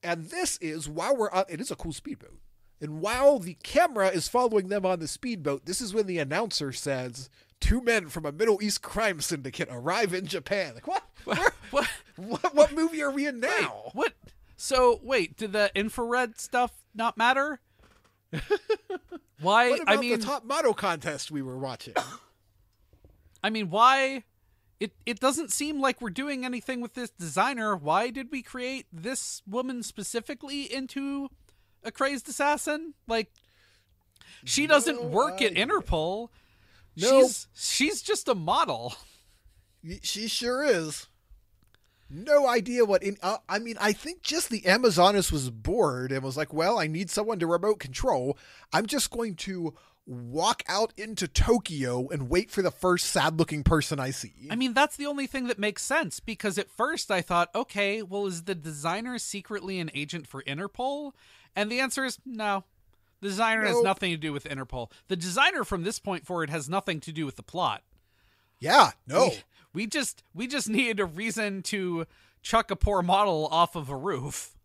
And this is while we're on, it is a cool speedboat. And while the camera is following them on the speedboat, this is when the announcer says, 2 men from a Middle East crime syndicate arrive in Japan. Like, what? What movie are we in now? Wait, what? So, wait, did the infrared stuff not matter? Why? What about the top model contest we were watching? I mean, why? It doesn't seem like we're doing anything with this designer. Why did we create this woman specifically into a crazed assassin? Like, she doesn't work at Interpol. No. She's just a model. She sure is. No idea what I mean, I think just the Amazoness was bored and was like, well, I need someone to remote control. I'm just going to walk out into Tokyo and wait for the first sad-looking person I see. I mean, that's the only thing that makes sense, because at first I thought, okay, well, is the designer secretly an agent for Interpol? And the answer is no. The designer has nothing to do with Interpol. The designer from this point forward has nothing to do with the plot. Yeah, no. We just needed a reason to chuck a poor model off of a roof.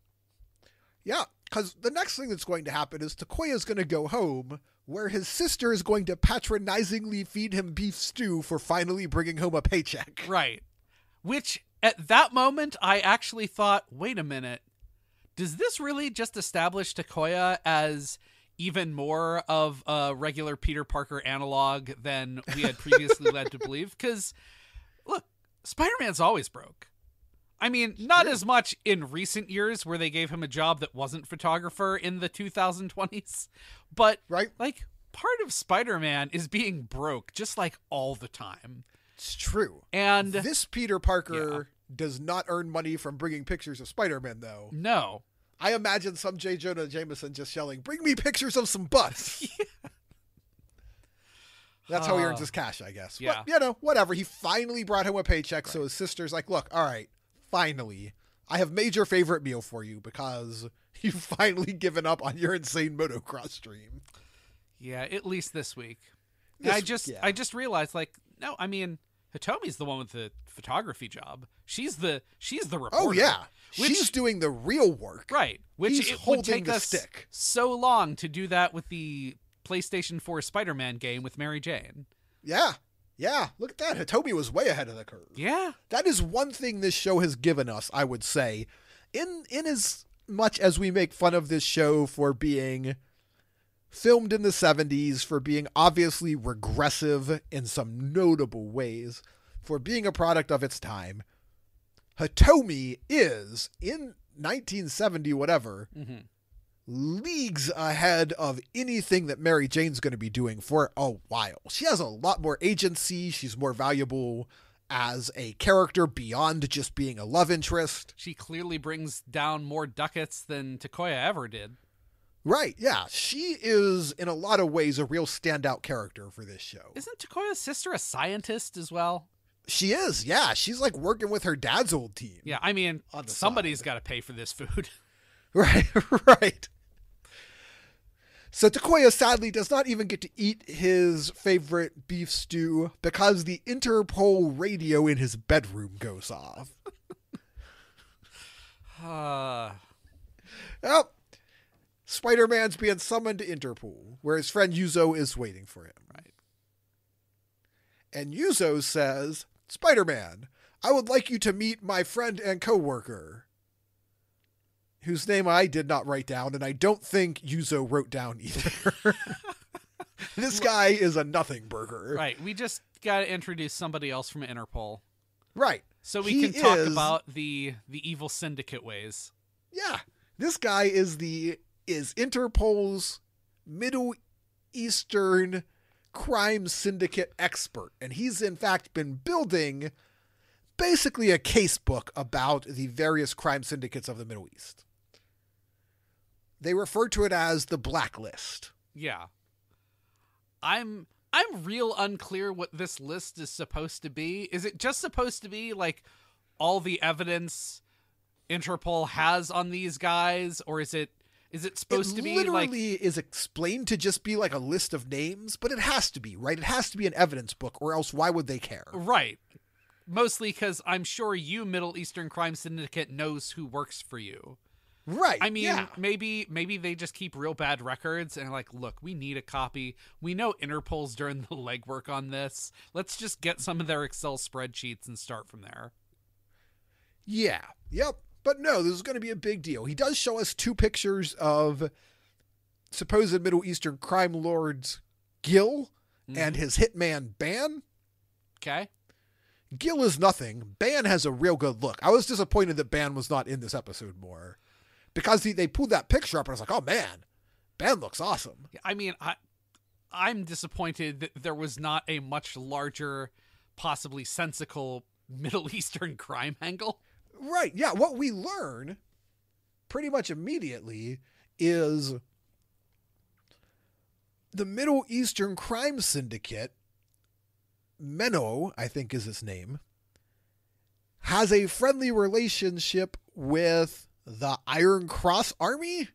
Yeah, because the next thing that's going to happen is Takoya's going to go home, where his sister is going to patronizingly feed him beef stew for finally bringing home a paycheck. Right. Which, at that moment, I actually thought, wait a minute. Does this really just establish Takoya as even more of a regular Peter Parker analog than we had previously led to believe? Because, look, Spider-Man's always broke. I mean, not as much in recent years where they gave him a job that wasn't photographer in the 2020s, but like part of Spider-Man is being broke just like all the time. It's true. And this Peter Parker does not earn money from bringing pictures of Spider-Man, though. No. I imagine some J. Jonah Jameson just yelling, "Bring me pictures of some butts." That's how he earns his cash, I guess. Yeah. But, whatever. He finally brought home a paycheck, so his sister's like, look, all right, finally, I have made your favorite meal for you because you've finally given up on your insane motocross dream. Yeah, at least this week. I just realized, like, no, I mean, Hitomi's the one with the photography job. She's the reporter. Oh yeah, she's doing the real work. Right. Which He's it would take the us stick. so long to do that with the PlayStation 4 Spider-Man game with Mary Jane. Yeah. Yeah. Look at that. Hitomi was way ahead of the curve. Yeah. That is one thing this show has given us, I would say. In as much as we make fun of this show for being filmed in the 70s, for being obviously regressive in some notable ways, for being a product of its time, Hitomi is, in 1970 whatever, leagues ahead of anything that Mary Jane's going to be doing for a while. She has a lot more agency. She's more valuable as a character beyond just being a love interest. She clearly brings down more ducats than Takoya ever did. Right, yeah. She is, in a lot of ways, a real standout character for this show. Isn't Takoya's sister a scientist as well? She is, yeah. She's like working with her dad's old team. Yeah, I mean, somebody's got to pay for this food. Right, right. So Takoya sadly does not even get to eat his favorite beef stew because the Interpol radio in his bedroom goes off. Well, Spider-Man's being summoned to Interpol, where his friend Yuzo is waiting for him. Right. And Yuzo says, Spider-Man, I would like you to meet my friend and co-worker, whose name I did not write down, and I don't think Yuzo wrote down either. This guy is a nothing burger. Right. We just got to introduce somebody else from Interpol. Right. So we can talk about the evil syndicate ways. Yeah. This guy is Interpol's Middle Eastern crime syndicate expert. And he's in fact been building basically a case book about the various crime syndicates of the Middle East. They refer to it as the blacklist. Yeah. I'm real unclear what this list is supposed to be. Is it just supposed to be like all the evidence Interpol has on these guys, or is it supposed to be like... It literally is explained to just be like a list of names, but it has to be, right? It has to be an evidence book, or else why would they care? Right. Mostly because I'm sure you, Middle Eastern Crime Syndicate, knows who works for you. Right. I mean, yeah. maybe they just keep real bad records and are like, look, we need a copy. We know Interpol's doing the legwork on this. Let's just get some of their Excel spreadsheets and start from there. Yeah. Yep. But no, this is going to be a big deal. He does show us 2 pictures of supposed Middle Eastern crime lords Gil and his hitman Ban. Okay. Gil is nothing. Ban has a real good look. I was disappointed that Ban was not in this episode more. Because they pulled that picture up and I was like, oh man, Ban looks awesome. I mean, I'm disappointed that there was not a much larger, possibly sensical Middle Eastern crime angle. Right, yeah. What we learn pretty much immediately is the Middle Eastern crime syndicate, Menno, I think is his name, has a friendly relationship with the Iron Cross Army.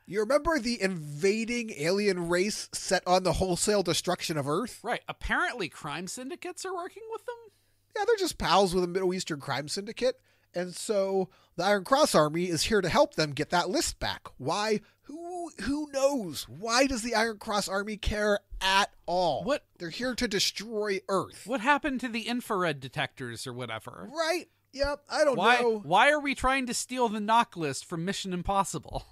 You remember the invading alien race set on the wholesale destruction of Earth? Right. Apparently crime syndicates are working with them? Yeah, they're just pals with a Middle Eastern crime syndicate. And so the Iron Cross Army is here to help them get that list back. Why? Who knows? Why does the Iron Cross Army care at all? What? They're here to destroy Earth. What happened to the infrared detectors or whatever? Right. Yep. I don't know. Why are we trying to steal the knock list from Mission Impossible?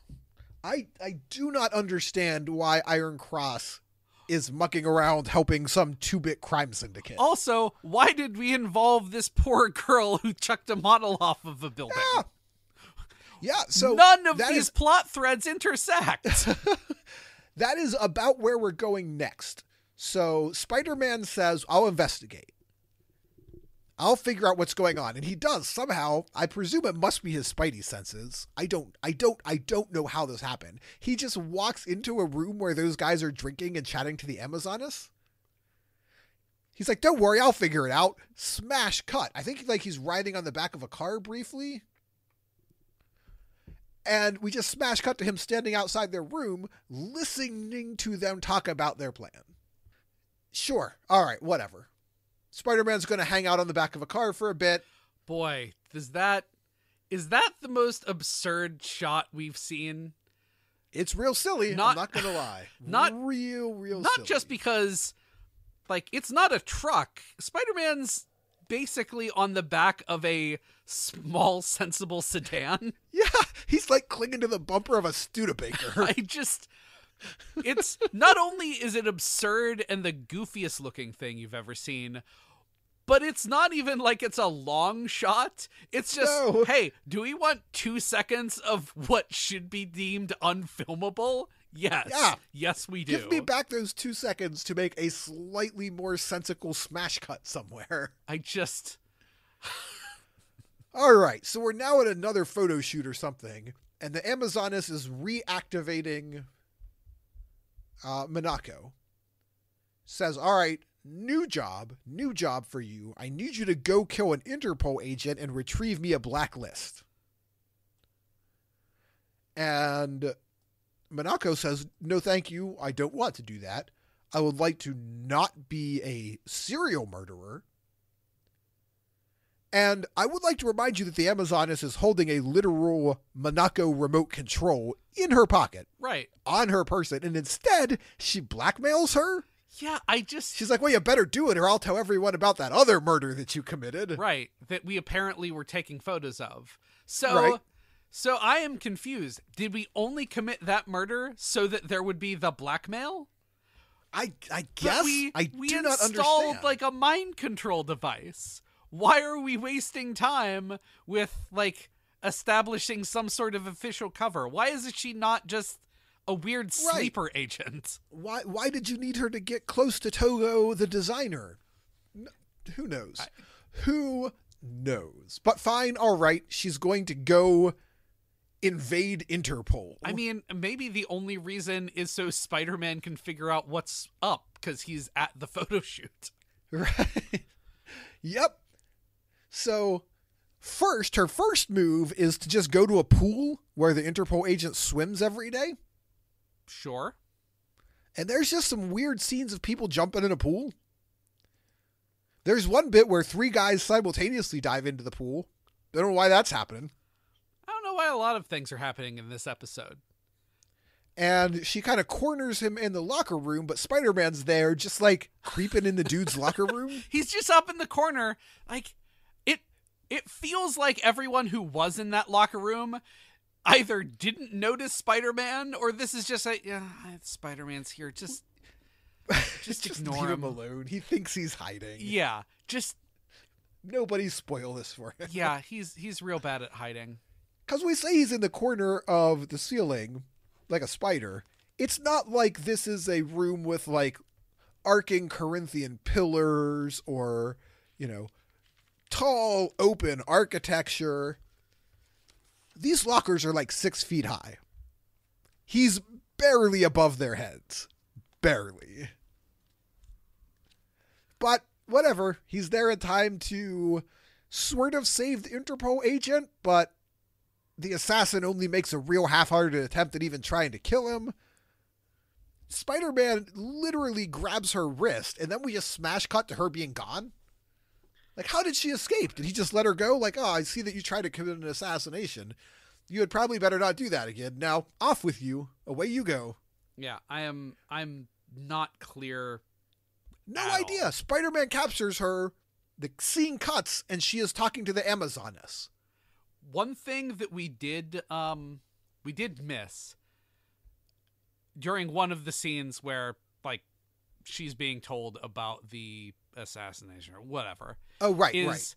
I do not understand why Iron Cross is mucking around helping some 2-bit crime syndicate. Also, why did we involve this poor girl who chucked a model off of a building? Yeah, so none of these plot threads intersect. That is about where we're going next. So Spider-Man says, I'll investigate. I'll figure out what's going on. And he does somehow. I presume it must be his spidey senses. I don't know how this happened. He just walks into a room where those guys are drinking and chatting to the Amazoness. He's like, don't worry, I'll figure it out. Smash cut. I think like he's riding on the back of a car briefly. And we just smash cut to him standing outside their room, listening to them talk about their plan. Sure. All right, whatever. Spider-Man's going to hang out on the back of a car for a bit. Boy, is that the most absurd shot we've seen? It's real silly. I'm not going to lie. Not real silly. Not just because, like, it's not a truck. Spider-Man's basically on the back of a small, sensible sedan. Yeah, he's like clinging to the bumper of a Studebaker. It's not only is it absurd and the goofiest looking thing you've ever seen, but it's not even like it's a long shot. It's just, hey, do we want 2 seconds of what should be deemed unfilmable? Yes. Yeah. Yes, we do. Give me back those 2 seconds to make a slightly more sensical smash cut somewhere. All right, so we're now at another photo shoot or something, and the Amazoness is reactivating Monaco. Says, all right, new job for you. I need you to go kill an Interpol agent and retrieve me a blacklist. And Monaco says, no, thank you. I don't want to do that. I would like to not be a serial murderer. And I would like to remind you that the Amazoness is holding a literal Monaco remote control in her pocket. Right. On her person. And instead, she blackmails her. Yeah, She's like, well, you better do it or I'll tell everyone about that other murder that you committed. Right. That we apparently were taking photos of. So I am confused. Did we only commit that murder so that there would be the blackmail? I guess I do not understand. We installed like a mind control device. Why are we wasting time with like establishing some sort of official cover? Why is she not just a weird sleeper agent? Why did you need her to get close to Togo the designer? Who knows? Who knows? But fine, all right. She's going to go invade Interpol. I mean, maybe the only reason is so Spider-Man can figure out what's up because he's at the photo shoot. Right. Yep. So her first move is to just go to a pool where the Interpol agent swims every day. Sure. And there's just some weird scenes of people jumping in a pool. There's one bit where 3 guys simultaneously dive into the pool. I don't know why that's happening. I don't know why a lot of things are happening in this episode. And she kind of corners him in the locker room, but Spider-Man's there just like creeping in the dude's locker room. He's just up in the corner. Like, it feels like everyone who was in that locker room either didn't notice Spider-Man or this is just like, yeah, Spider-Man's here. Just ignore him alone. He thinks he's hiding. Yeah, just nobody spoil this for him. Yeah, he's real bad at hiding. Because we say he's in the corner of the ceiling like a spider. It's not like this is a room with like arcing Corinthian pillars or, tall open architecture. These lockers are like 6 feet high. He's barely above their heads. Barely. But whatever. He's there in time to sort of save the Interpol agent, but the assassin only makes a real half-hearted attempt at even trying to kill him. Spider-Man literally grabs her wrist, and then we just smash cut to her being gone. Like, how did she escape? Did he just let her go? Like, oh, I see that you tried to commit an assassination. You had probably better not do that again. Now, off with you. Away you go. Yeah, I'm not clear. No idea. Spider-Man captures her. The scene cuts, and she is talking to the Amazoness. One thing that we did miss during one of the scenes where, like, she's being told about the assassination or whatever. Oh, right, is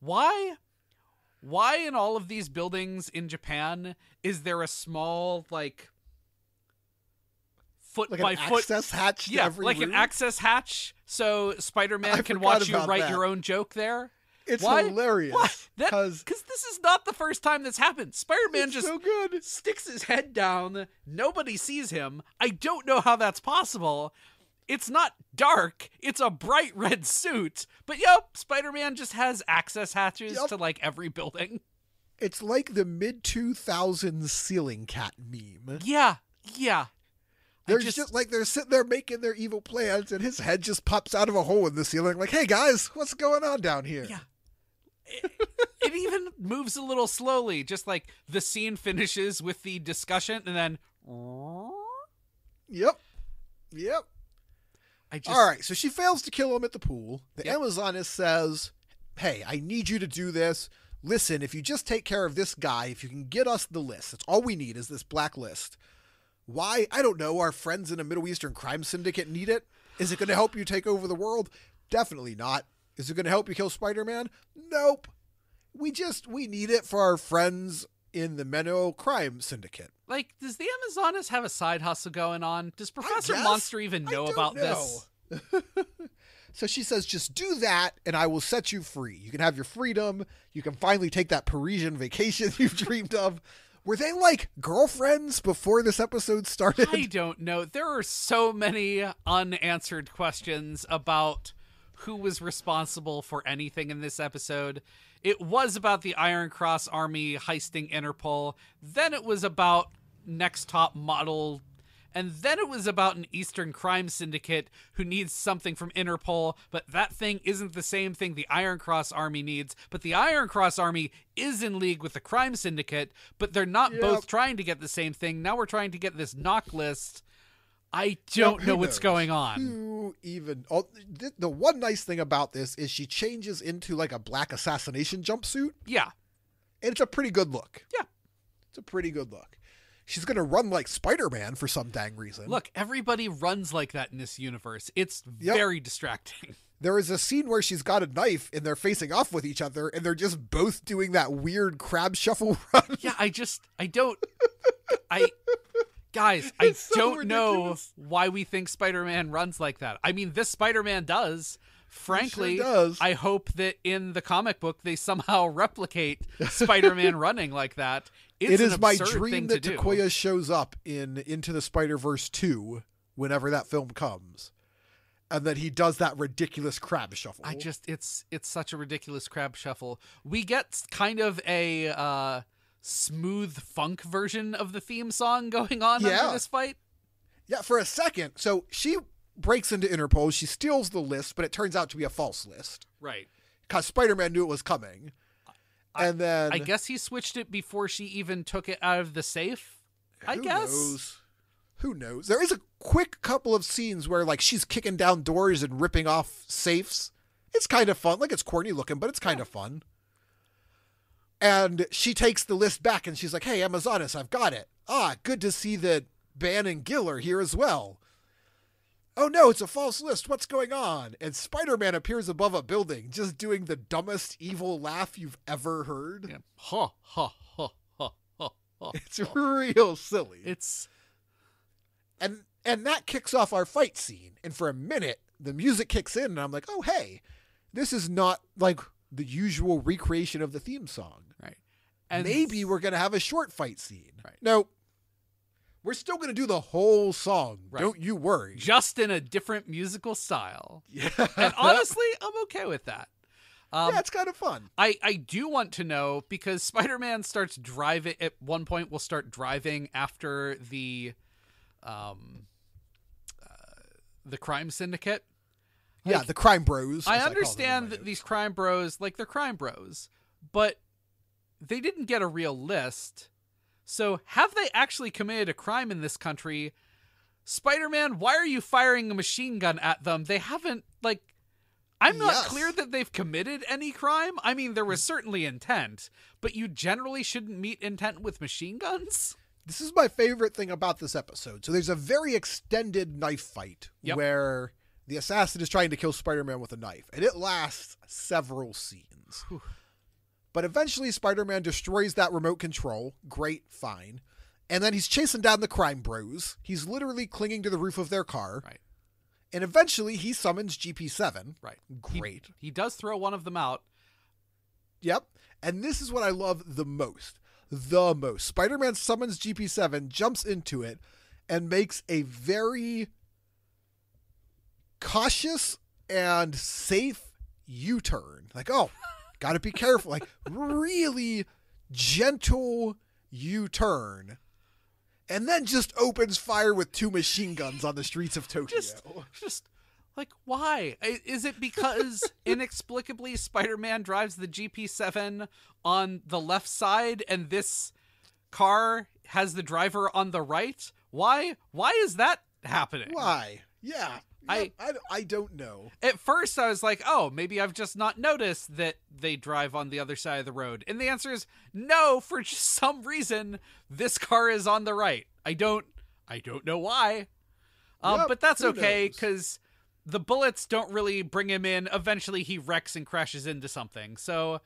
right. Why in all of these buildings in Japan is there a small, like, foot like by an foot access hatch to every room? an access hatch so Spider-Man can watch you write your own joke there? It's Why? hilarious. Why? Because this is not the first time that's happened. Spider-Man just so good. sticks his head down. Nobody sees him. I don't know how that's possible. It's not dark. It's a bright red suit. But yep, Spider-Man just has access hatches to like every building. It's like the mid-2000s ceiling cat meme. Yeah. They're just like they're sitting there making their evil plans, and his head just pops out of a hole in the ceiling. Like, hey guys, what's going on down here? Yeah. It even moves a little slowly, just like the scene finishes with the discussion, and then. Yep. All right, so she fails to kill him at the pool. The Amazoness says, hey, I need you to do this. Listen, if you just take care of this guy, if you can get us the list, that's all we need is this black list. Why? I don't know. Our friends in a Middle Eastern crime syndicate need it. Is it going to help you take over the world? Definitely not. Is it going to help you kill Spider-Man? Nope. We need it for our friends in the Menno crime syndicate. Like, does the Amazoness have a side hustle going on? Does Professor Monster even know about this? So she says, just do that and I will set you free. You can have your freedom. You can finally take that Parisian vacation you've dreamed of. Were they like girlfriends before this episode started? I don't know. There are so many unanswered questions about who was responsible for anything in this episode. It was about the Iron Cross Army heisting Interpol. Then it was about Next Top Model. And then it was about an Eastern crime syndicate who needs something from Interpol, but that thing isn't the same thing the Iron Cross Army needs. But the Iron Cross Army is in league with the crime syndicate, but they're not both trying to get the same thing. Now we're trying to get this knock list. I don't know what's going on. The one nice thing about this is she changes into like a black assassination jumpsuit. Yeah. And it's a pretty good look. Yeah. It's a pretty good look. she's going to run like Spider-Man for some dang reason. Look, everybody runs like that in this universe. It's very distracting. There is a scene where she's got a knife and they're facing off with each other and they're just both doing that weird crab shuffle run. Yeah, I don't know why we think Spider-Man runs like that. I mean, this Spider-Man does. Frankly, sure does. I hope that in the comic book they somehow replicate Spider-Man running like that. It is my dream that Takoya shows up in Into the Spider-Verse 2 whenever that film comes. And that he does that ridiculous crab shuffle. It's such a ridiculous crab shuffle. We get kind of a smooth funk version of the theme song going on under this fight. Yeah, for a second. So she breaks into Interpol, she steals the list, but it turns out to be a false list. Right. Because Spider-Man knew it was coming. And then... I guess he switched it before she even took it out of the safe, I guess. Who knows? There is a quick couple of scenes where, like, she's kicking down doors and ripping off safes. It's kind of fun. Like, it's corny looking, but it's kind of fun. And she takes the list back and she's like, hey, Amazonas, I've got it. Good to see that Ban and Gil are here as well. Oh no, it's a false list. What's going on? And Spider-Man appears above a building, just doing the dumbest evil laugh you've ever heard. Yeah. Ha, ha, ha, ha, ha, ha. It's real silly. And that kicks off our fight scene. And for a minute, the music kicks in and I'm like, oh, hey, this is not like the usual recreation of the theme song. Right. And maybe we're going to have a short fight scene. Right. No. We're still going to do the whole song. Right. Don't you worry. Just in a different musical style. Yeah. And honestly, I'm okay with that. Yeah, it's kind of fun. I do want to know, because Spider-Man starts driving, at one point will start driving after the crime syndicate. Yeah, the crime bros. I understand that these crime bros, like, they're crime bros, but they didn't get a real list. So have they actually committed a crime in this country? Spider-Man, why are you firing a machine gun at them? They haven't, like, I'm not clear that they've committed any crime. I mean, there was certainly intent, but you generally shouldn't meet intent with machine guns. This is my favorite thing about this episode. So there's a very extended knife fight where the assassin is trying to kill Spider-Man with a knife, and it lasts several scenes. Whew. But eventually Spider-Man destroys that remote control. Great, fine. And then he's chasing down the crime bros. He's literally clinging to the roof of their car. Right. And eventually he summons GP7. Right. Great. He does throw one of them out. Yep. And this is what I love the most. The most. Spider-Man summons GP7, jumps into it, and makes a very cautious and safe U-turn. Like, oh, gotta be careful. Like, really gentle U-turn. And then just opens fire with 2 machine guns on the streets of Tokyo. Just like, why? Is it because inexplicably Spider-Man drives the GP7 on the left side and this car has the driver on the right? Why is that happening? Why? Yeah. I don't know. At first I was like, oh, maybe I've just not noticed that they drive on the other side of the road. And the answer is no, for just some reason this car is on the right. I don't know why. But that's okay, because the bullets don't really bring him in. Eventually he wrecks and crashes into something. So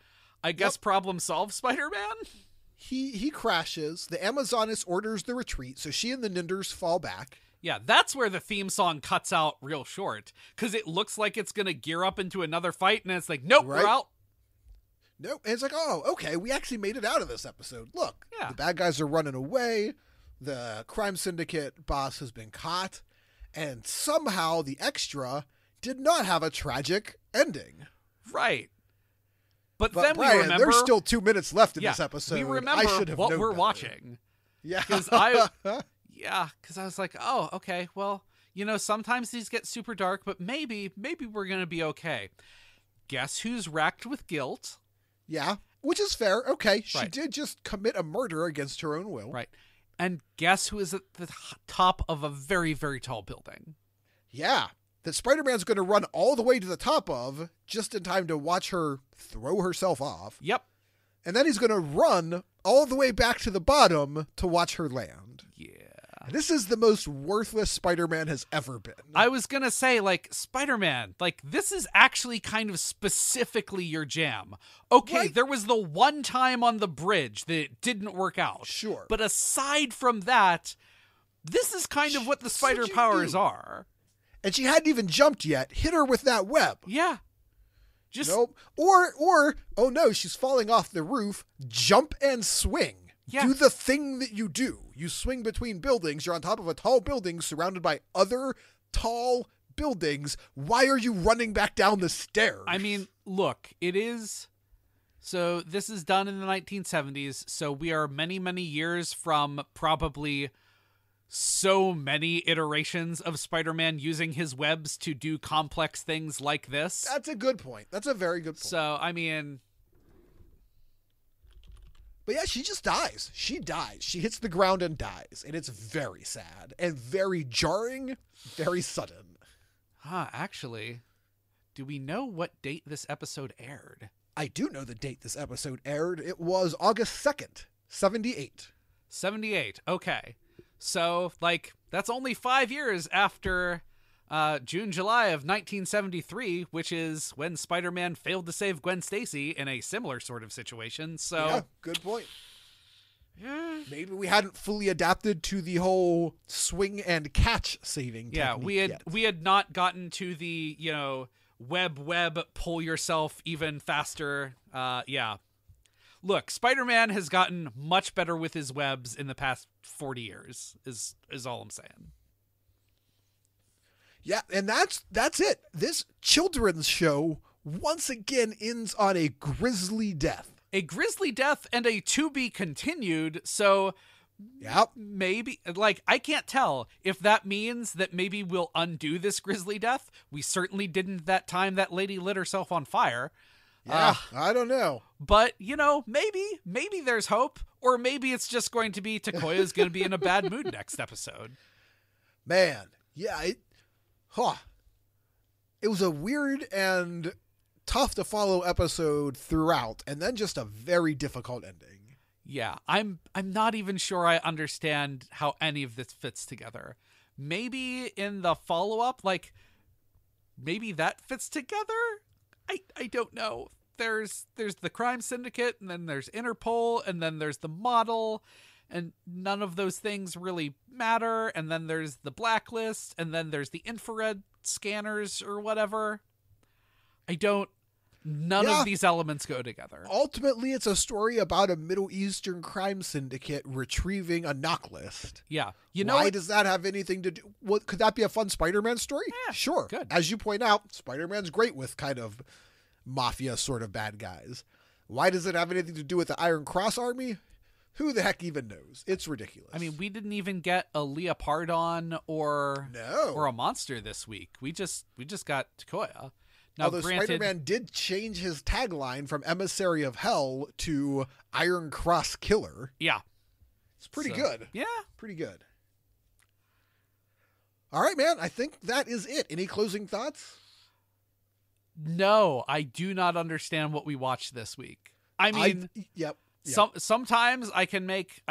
I guess problem solved, Spider-Man? He crashes. The Amazonas orders the retreat, so she and the Ninders fall back. Yeah, that's where the theme song cuts out real short, because it looks like it's going to gear up into another fight, and it's like, nope, we're out. Nope. And it's like, oh, okay, we actually made it out of this episode. Look, the bad guys are running away. The crime syndicate boss has been caught. And somehow the extra did not have a tragic ending. Right. But then Brian, we remember... there's still 2 minutes left in this episode. We remember what we're watching. Yeah. Because I was like, oh, okay, well, sometimes these get super dark, but maybe we're going to be okay. Guess who's racked with guilt? Yeah, which is fair. Okay, she did just commit a murder against her own will. Right. And guess who is at the top of a very, very tall building? Yeah, that Spider-Man's going to run all the way to the top of just in time to watch her throw herself off. Yep. And then he's going to run all the way back to the bottom to watch her land. Yeah. This is the most worthless Spider-Man has ever been. I was going to say, like, Spider-Man, like, this is actually kind of specifically your jam. Okay, Right. there was the one time on the bridge that it didn't work out. Sure. But aside from that, this is kind of what the That's what spider you powers do. are. And she hadn't even jumped yet. Hit her with that web. Yeah. Just Nope. Or, oh no, she's falling off the roof. Jump and swing. Yeah. Do the thing that you do. You swing between buildings. You're on top of a tall building surrounded by other tall buildings. Why are you running back down the stairs? I mean, look, it is. So this is done in the 1970s. So we are many, many years from probably so many iterations of Spider-Man using his webs to do complex things like this. That's a good point. That's a very good point. So, I mean, But yeah, she just dies. She dies. She hits the ground and dies. And it's very sad and very jarring, very sudden. actually, do we know what date this episode aired? I do know the date this episode aired. It was August 2nd, 78. 78. Okay. So, like, that's only 5 years after June, July of 1973, which is when Spider-Man failed to save Gwen Stacy in a similar sort of situation. So, Yeah, good point. yeah, Maybe we hadn't fully adapted to the whole swing and catch saving technique yet. we had not gotten to the, you know, web pull yourself even faster. Yeah. Look, Spider-Man has gotten much better with his webs in the past 40 years is all I'm saying. Yeah, and that's it. This children's show once again ends on a grisly death. A grisly death and a to be continued. So Yep. maybe, like, I can't tell if that means that maybe we'll undo this grisly death. We certainly didn't that time that lady lit herself on fire. Yeah, I don't know. But, you know, maybe there's hope, or maybe it's just going to be Takoya's going to be in a bad mood next episode. Man, yeah, it was a weird and tough to follow episode throughout, and then just a very difficult ending. Yeah, I'm not even sure I understand how any of this fits together. Maybe in the follow-up, like, maybe that fits together? I don't know. There's the crime syndicate, and then there's Interpol, and then there's the model, and none of those things really matter, and then there's the blacklist, and then there's the infrared scanners or whatever. None of these elements go together. Ultimately, it's a story about a Middle Eastern crime syndicate retrieving a knock list. Yeah. You know Why what? does that have anything to do? What, could that be a fun Spider-Man story? Yeah, sure. good. As you point out, Spider-Man's great with kind of mafia sort of bad guys. Why does it have anything to do with the Iron Cross Army? Who the heck even knows? It's ridiculous. I mean, we didn't even get a Leopardon or a monster this week. We just got Takoya. Now, although granted, Spider-Man did change his tagline from Emissary of Hell to Iron Cross Killer. yeah, It's pretty good. Yeah. Pretty good. All right, man. I think that is it. Any closing thoughts? No, I do not understand what we watched this week. I mean, Yep. sometimes I can make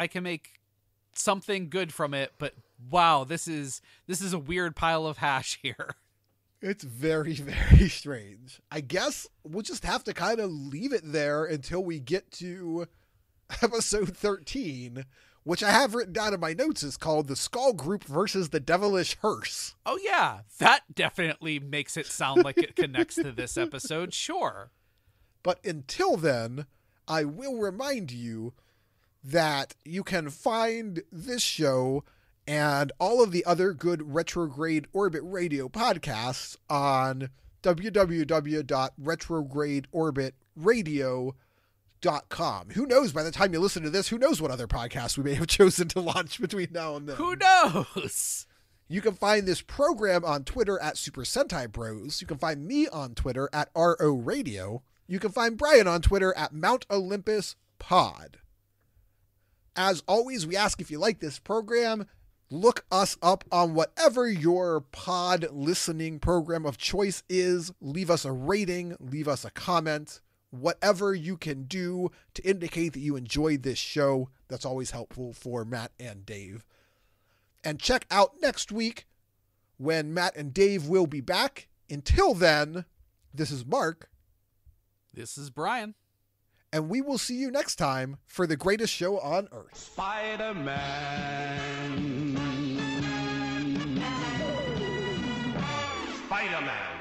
something good from it, but wow, this is a weird pile of hash here. It's very, very strange. I guess we'll just have to kind of leave it there until we get to episode 13, which I have written down in my notes is called The Skull Group versus the Devilish Hearse. Oh yeah, that definitely makes it sound like it connects to this episode. Sure. But until then, I will remind you that you can find this show and all of the other good Retrograde Orbit Radio podcasts on www.retrogradeorbitradio.com. Who knows, by the time you listen to this, who knows what other podcasts we may have chosen to launch between now and then. Who knows? You can find this program on Twitter at Super Sentai Bros. You can find me on Twitter at RO Radio. You can find Brian on Twitter at Mount Olympus Pod. As always, we ask if you like this program, look us up on whatever your pod listening program of choice is. Leave us a rating, leave us a comment, whatever you can do to indicate that you enjoyed this show. That's always helpful for Matt and Dave. And check out next week when Matt and Dave will be back. Until then, this is Mark. This is Brian. And we will see you next time for the greatest show on earth. Spider-Man. Spider-Man.